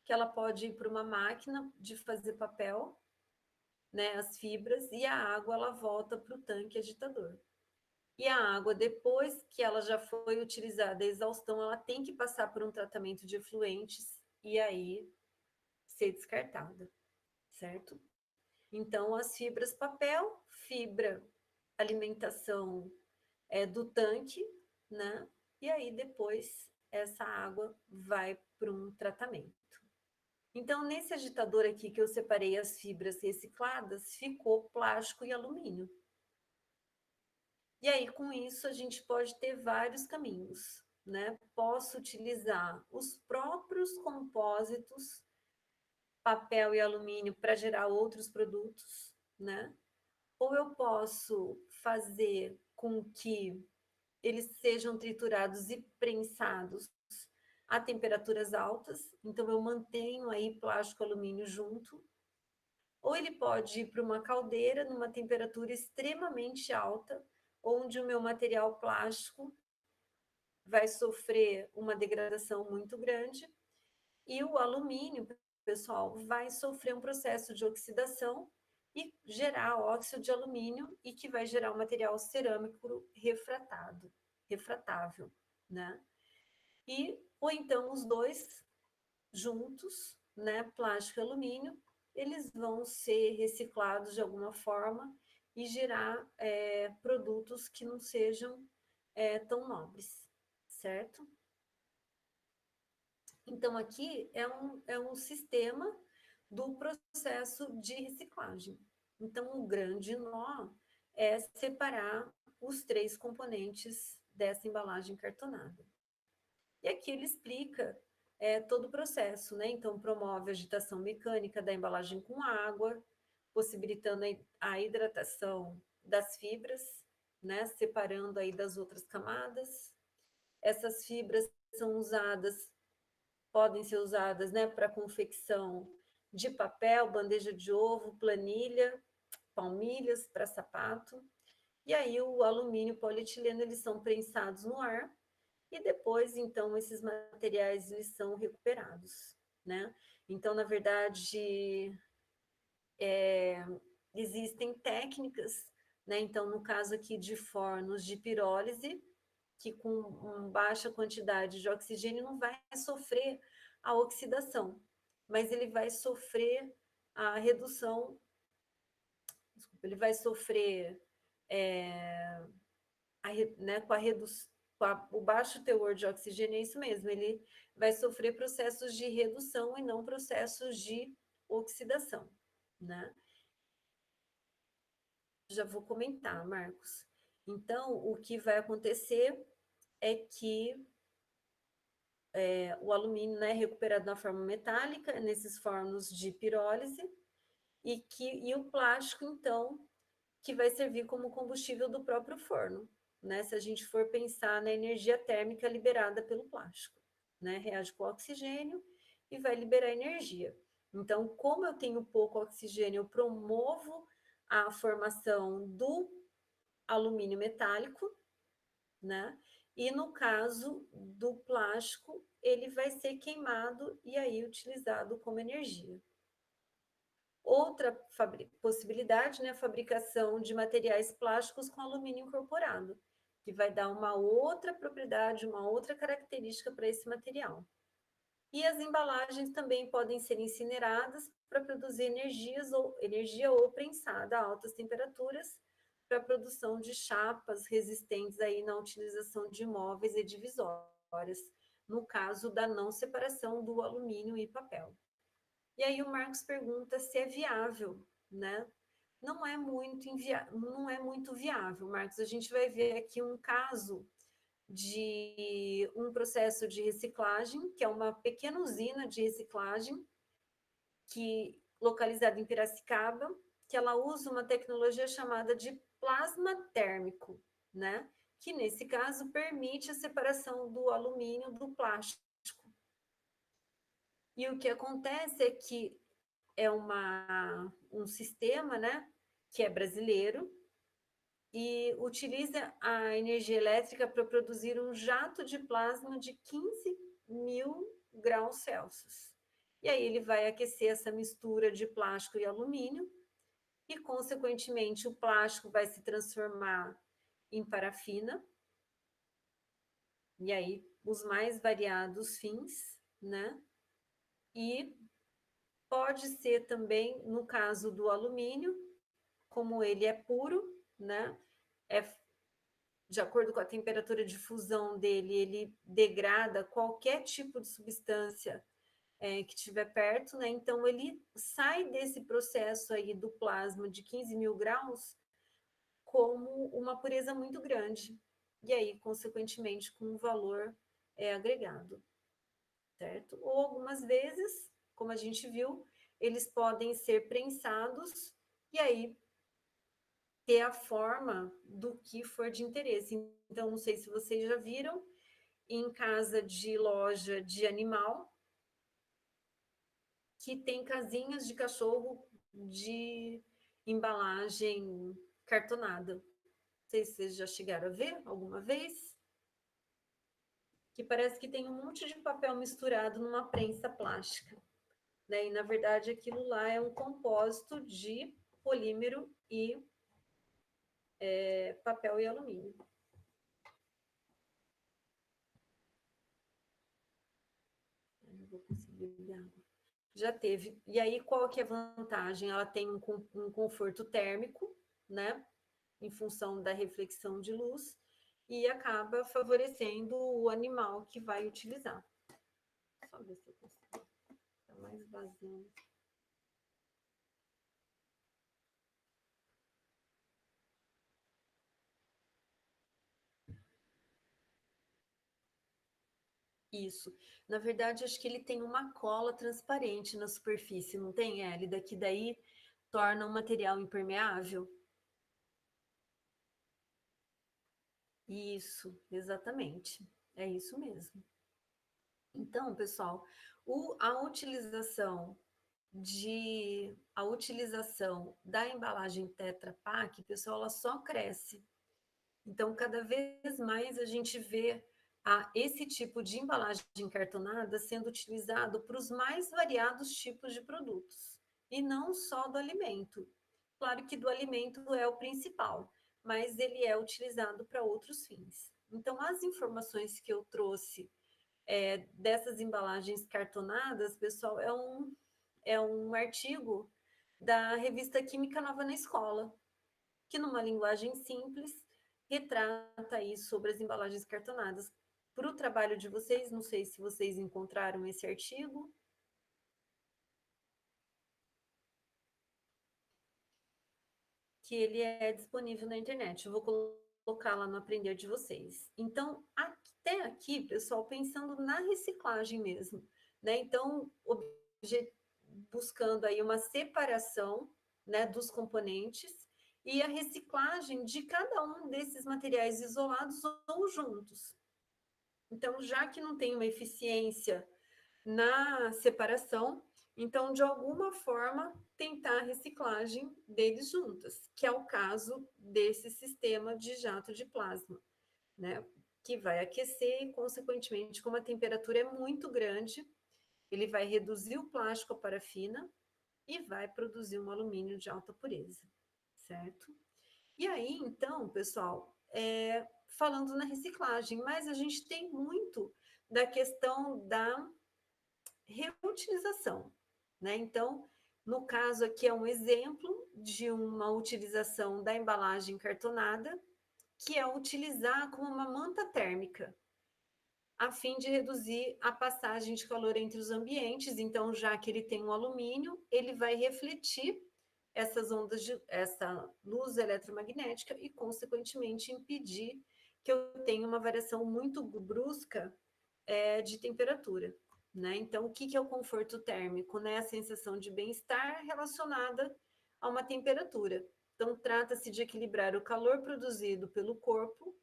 que ela pode ir para uma máquina de fazer papel, né, as fibras, e a água ela volta para o tanque agitador. E a água, depois que ela já foi utilizada a exaustão, ela tem que passar por um tratamento de efluentes e aí ser descartada, certo? Então, as fibras papel, fibra alimentação do tanque, né? E aí depois essa água vai para um tratamento. Então, nesse agitador aqui que eu separei as fibras recicladas, ficou plástico e alumínio. E aí, com isso, a gente pode ter vários caminhos, né? Posso utilizar os próprios compósitos, papel e alumínio, para gerar outros produtos, né? Ou eu posso fazer com que eles sejam triturados e prensados a temperaturas altas, então eu mantenho aí plástico e alumínio junto, ou ele pode ir para uma caldeira numa temperatura extremamente alta, onde o meu material plástico vai sofrer uma degradação muito grande, e o alumínio, pessoal, vai sofrer um processo de oxidação e gerar óxido de alumínio e que vai gerar um material cerâmico refratável, né? E, ou então os dois juntos, né, plástico e alumínio, eles vão ser reciclados de alguma forma e gerar produtos que não sejam tão nobres, certo? Então, aqui é um sistema do processo de reciclagem. Então, o grande nó é separar os três componentes dessa embalagem cartonada. E aqui ele explica todo o processo, né? Então, promove a agitação mecânica da embalagem com água, possibilitando a hidratação das fibras, né? Separando aí das outras camadas. Essas fibras são usadas, podem ser usadas, né, para confecção de papel, bandeja de ovo, planilha, palmilhas para sapato. E aí o alumínio e o polietileno, eles são prensados no ar e depois, então, esses materiais eles são recuperados, né? Então, na verdade, existem técnicas, né? Então, no caso aqui de fornos de pirólise, que com baixa quantidade de oxigênio não vai sofrer a oxidação, mas ele vai sofrer a redução, desculpa, ele vai sofrer né, com a redução, o baixo teor de oxigênio, é isso mesmo, ele vai sofrer processos de redução e não processos de oxidação, né? Já vou comentar, Marcos. Então, o que vai acontecer é que o alumínio, né, é recuperado na forma metálica, nesses fornos de pirólise, e o plástico, então, que vai servir como combustível do próprio forno, né? Se a gente for pensar na energia térmica liberada pelo plástico. né? Reage com o oxigênio e vai liberar energia. Então, como eu tenho pouco oxigênio, eu promovo a formação do alumínio metálico, né? E no caso do plástico, ele vai ser queimado e aí utilizado como energia. Outra possibilidade, né, a fabricação de materiais plásticos com alumínio incorporado, que vai dar uma outra propriedade, uma outra característica para esse material. E as embalagens também podem ser incineradas para produzir energia ou prensada a altas temperaturas para a produção de chapas resistentes aí na utilização de móveis e divisórias, no caso da não separação do alumínio e papel. E aí o Marcos pergunta se é viável, né? Não é muito viável, Marcos. A gente vai ver aqui um caso de um processo de reciclagem, que é uma pequena usina de reciclagem, que localizada em Piracicaba, que ela usa uma tecnologia chamada de plasma térmico, né? Que nesse caso permite a separação do alumínio do plástico. E o que acontece é que é um sistema, né, que é brasileiro, e utiliza a energia elétrica para produzir um jato de plasma de 15.000 graus Celsius. E aí ele vai aquecer essa mistura de plástico e alumínio, e, consequentemente, o plástico vai se transformar em parafina, e aí os mais variados fins, né? E pode ser também, no caso do alumínio, como ele é puro, né? É de acordo com a temperatura de fusão dele, ele degrada qualquer tipo de substância que estiver perto, né? Então, ele sai desse processo aí do plasma de 15.000 graus como uma pureza muito grande. E aí, consequentemente, com um valor agregado, certo? Ou algumas vezes, como a gente viu, eles podem ser prensados e aí ter a forma do que for de interesse. Então, não sei se vocês já viram, em casa de loja de animal, que tem casinhas de cachorro de embalagem cartonada. Não sei se vocês já chegaram a ver alguma vez. Que parece que tem um monte de papel misturado numa prensa plástica, né? E, na verdade, aquilo lá é um compósito de polímero e papel e alumínio. Não vou conseguir beber água. Já teve. E aí, qual que é a vantagem? Ela tem um conforto térmico, né? Em função da reflexão de luz, e acaba favorecendo o animal que vai utilizar. Só ver se eu consigo. Tá mais vazio. Isso. Na verdade, acho que ele tem uma cola transparente na superfície, não tem, Hélida? Que daí torna o material impermeável. Isso, exatamente. É isso mesmo. Então, pessoal, a utilização da embalagem Tetra Pak, pessoal, ela só cresce. Então, cada vez mais a gente vê esse tipo de embalagem cartonada sendo utilizado para os mais variados tipos de produtos, e não só do alimento. Claro que do alimento é o principal, mas ele é utilizado para outros fins. Então, as informações que eu trouxe dessas embalagens cartonadas, pessoal, é um artigo da revista Química Nova na Escola, que numa linguagem simples retrata aí sobre as embalagens cartonadas. Para o trabalho de vocês, não sei se vocês encontraram esse artigo, que ele é disponível na internet. Eu vou colocar lá no Aprender de vocês. Então, até aqui, pessoal, pensando na reciclagem mesmo, né? Então, buscando aí uma separação, né, dos componentes e a reciclagem de cada um desses materiais isolados ou juntos. Então, já que não tem uma eficiência na separação, então, de alguma forma, tentar a reciclagem deles juntas, que é o caso desse sistema de jato de plasma, né? Que vai aquecer e, consequentemente, como a temperatura é muito grande, ele vai reduzir o plástico à parafina e vai produzir um alumínio de alta pureza, certo? E aí, então, pessoal, falando na reciclagem, mas a gente tem muito da questão da reutilização, né? Então, no caso aqui é um exemplo de uma utilização da embalagem cartonada, que é utilizar como uma manta térmica, a fim de reduzir a passagem de calor entre os ambientes. Então, já que ele tem um alumínio, ele vai refletir essas ondas essa luz eletromagnética e, consequentemente, impedir que eu tenha uma variação muito brusca de temperatura. Né? Então, o que é o conforto térmico? Né? A sensação de bem-estar relacionada a uma temperatura. Então, trata-se de equilibrar o calor produzido pelo corpo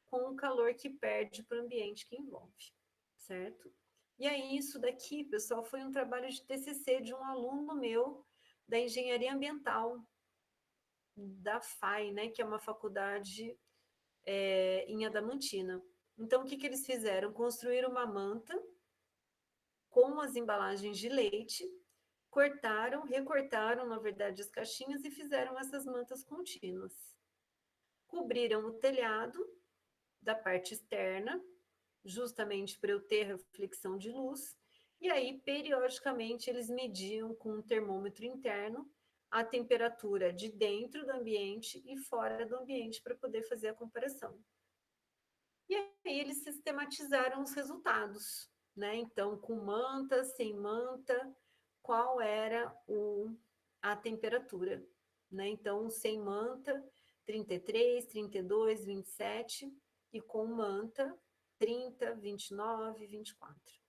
com o calor que perde para o ambiente que envolve, certo? E aí, isso daqui, pessoal, foi um trabalho de TCC de um aluno meu da Engenharia Ambiental da FAI, né, que é uma faculdade em Adamantina. Então, o que eles fizeram? Construíram uma manta com as embalagens de leite, cortaram, recortaram, na verdade, as caixinhas e fizeram essas mantas contínuas. Cobriram o telhado da parte externa, justamente para eu ter reflexão de luz, e aí, periodicamente, eles mediam com um termômetro interno a temperatura de dentro do ambiente e fora do ambiente para poder fazer a comparação. E aí eles sistematizaram os resultados, né? Então, com manta, sem manta, qual era a temperatura, né? Então, sem manta, 33, 32, 27, e com manta, 30, 29, 24.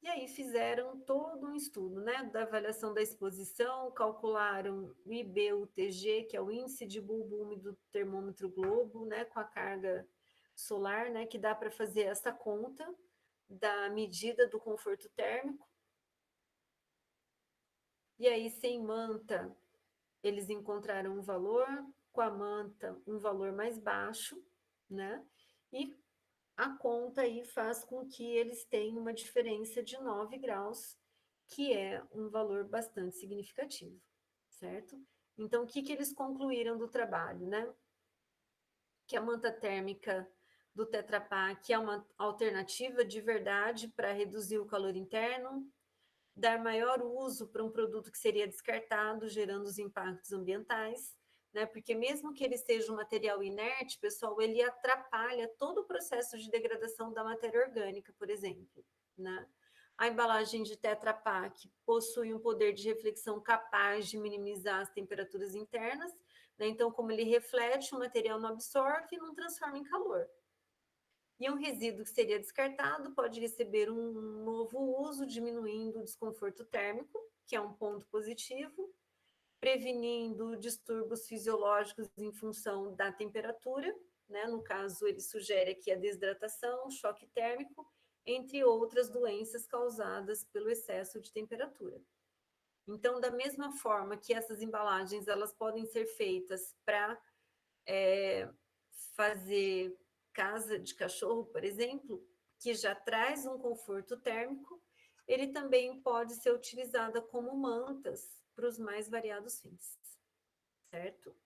E aí fizeram todo um estudo, né, da avaliação da exposição, calcularam o IBUTG, que é o índice de bulbo úmido do termômetro globo, né, com a carga solar, né, que dá para fazer essa conta da medida do conforto térmico. E aí, sem manta, eles encontraram um valor, com a manta, um valor mais baixo, né? E a conta aí faz com que eles tenham uma diferença de 9 graus, que é um valor bastante significativo, certo? Então, o que eles concluíram do trabalho, né? Que a manta térmica do Tetra Pak é uma alternativa de verdade para reduzir o calor interno, dar maior uso para um produto que seria descartado, gerando os impactos ambientais, né? Porque mesmo que ele seja um material inerte, pessoal, ele atrapalha todo o processo de degradação da matéria orgânica, por exemplo, né? A embalagem de Tetra Pak possui um poder de reflexão capaz de minimizar as temperaturas internas, né? Então, como ele reflete, o material não absorve e não transforma em calor. E um resíduo que seria descartado pode receber um novo uso, diminuindo o desconforto térmico, que é um ponto positivo, prevenindo distúrbios fisiológicos em função da temperatura, né? No caso, ele sugere aqui a desidratação, choque térmico, entre outras doenças causadas pelo excesso de temperatura. Então, da mesma forma que essas embalagens elas podem ser feitas para fazer casa de cachorro, por exemplo, que já traz um conforto térmico, ele também pode ser utilizado como mantas para os mais variados fins, certo?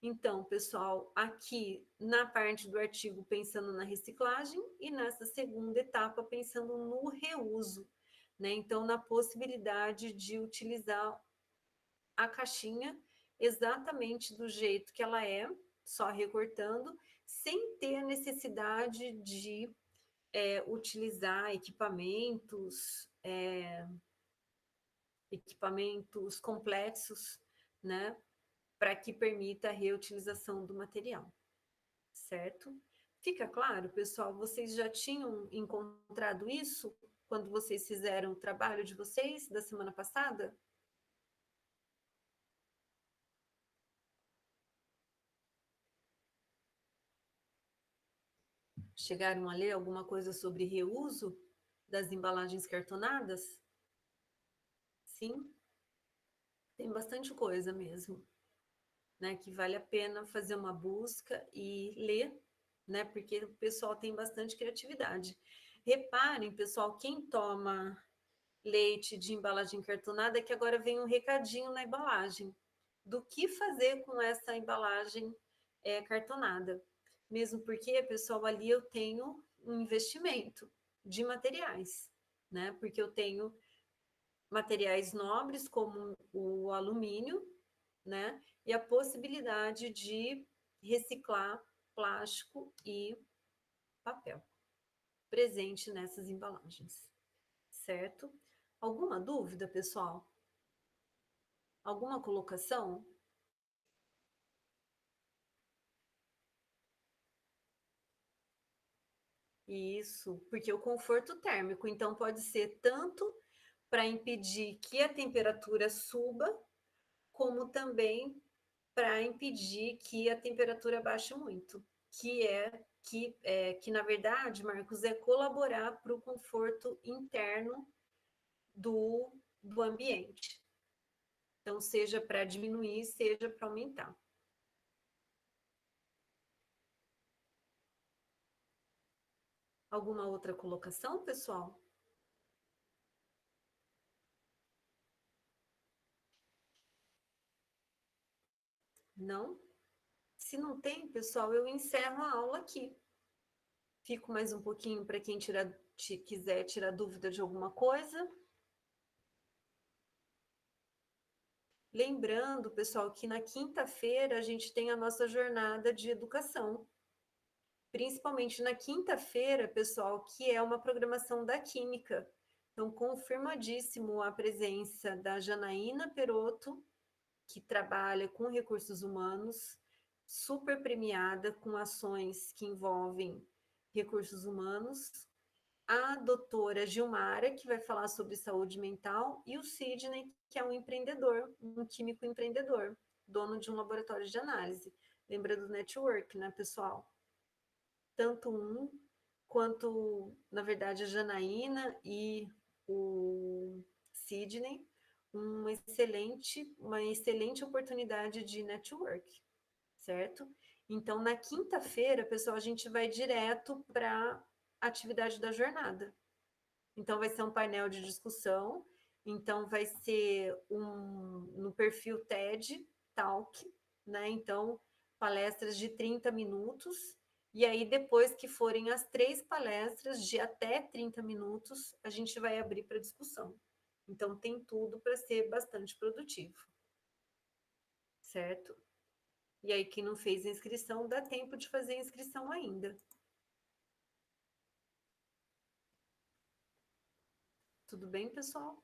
Então, pessoal, aqui na parte do artigo pensando na reciclagem e nessa segunda etapa pensando no reuso, né? Então, na possibilidade de utilizar a caixinha exatamente do jeito que ela é, só recortando, sem ter a necessidade de utilizar equipamentos complexos, né, para que permita a reutilização do material, certo? Fica claro, pessoal? Vocês já tinham encontrado isso quando vocês fizeram o trabalho de vocês da semana passada? Chegaram a ler alguma coisa sobre reuso das embalagens cartonadas? Sim, tem bastante coisa mesmo, né? Que vale a pena fazer uma busca e ler, né? Porque o pessoal tem bastante criatividade. Reparem, pessoal, quem toma leite de embalagem cartonada, é que agora vem um recadinho na embalagem do que fazer com essa embalagem cartonada. Mesmo porque, pessoal, ali eu tenho um investimento de materiais, né? Porque eu tenho materiais nobres como o alumínio, né? E a possibilidade de reciclar plástico e papel presente nessas embalagens, certo? Alguma dúvida, pessoal? Alguma colocação? Isso, porque o conforto térmico, então, pode ser tanto para impedir que a temperatura suba, como também para impedir que a temperatura baixe muito, que na verdade, Marcos, é colaborar para o conforto interno do ambiente. Então, seja para diminuir, seja para aumentar. Alguma outra colocação, pessoal? Não? Se não tem, pessoal, eu encerro a aula aqui. Fico mais um pouquinho para quem quiser tirar dúvida de alguma coisa. Lembrando, pessoal, que na quinta-feira a gente tem a nossa jornada de educação. Principalmente na quinta-feira, pessoal, que é uma programação da Química. Então, confirmadíssimo a presença da Janaína Perotto, que trabalha com recursos humanos, super premiada com ações que envolvem recursos humanos, a doutora Gilmara, que vai falar sobre saúde mental, e o Sidney, que é um empreendedor, um químico empreendedor, dono de um laboratório de análise. Lembra do network, né, pessoal? Tanto um quanto, na verdade, a Janaína e o Sidney, uma excelente oportunidade de network, certo? Então, na quinta-feira, pessoal, a gente vai direto para a atividade da jornada. Então, vai ser um painel de discussão, então vai ser no perfil TED Talk, né? Então, palestras de 30 minutos, e aí depois que forem as 3 palestras de até 30 minutos, a gente vai abrir para discussão. Então, tem tudo para ser bastante produtivo, certo? E aí, quem não fez a inscrição, dá tempo de fazer a inscrição ainda. Tudo bem, pessoal?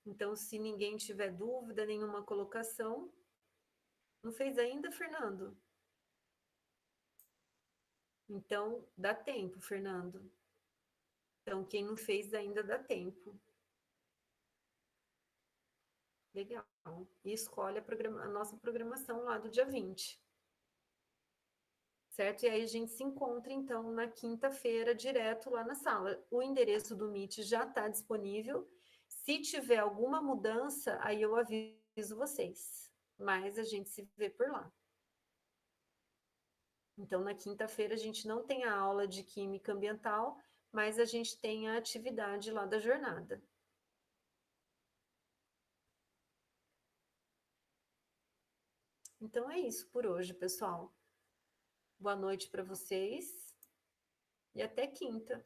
Então, se ninguém tiver dúvida, nenhuma colocação, não fez ainda, Fernando? Então, dá tempo, Fernando. Então, quem não fez ainda dá tempo. Legal. E escolhe a nossa programação lá do dia 20. Certo? E aí a gente se encontra, então, na quinta-feira, direto lá na sala. O endereço do Meet já está disponível. Se tiver alguma mudança, aí eu aviso vocês. Mas a gente se vê por lá. Então, na quinta-feira, a gente não tem a aula de química ambiental, mas a gente tem a atividade lá da jornada. Então, é isso por hoje, pessoal. Boa noite para vocês e até quinta.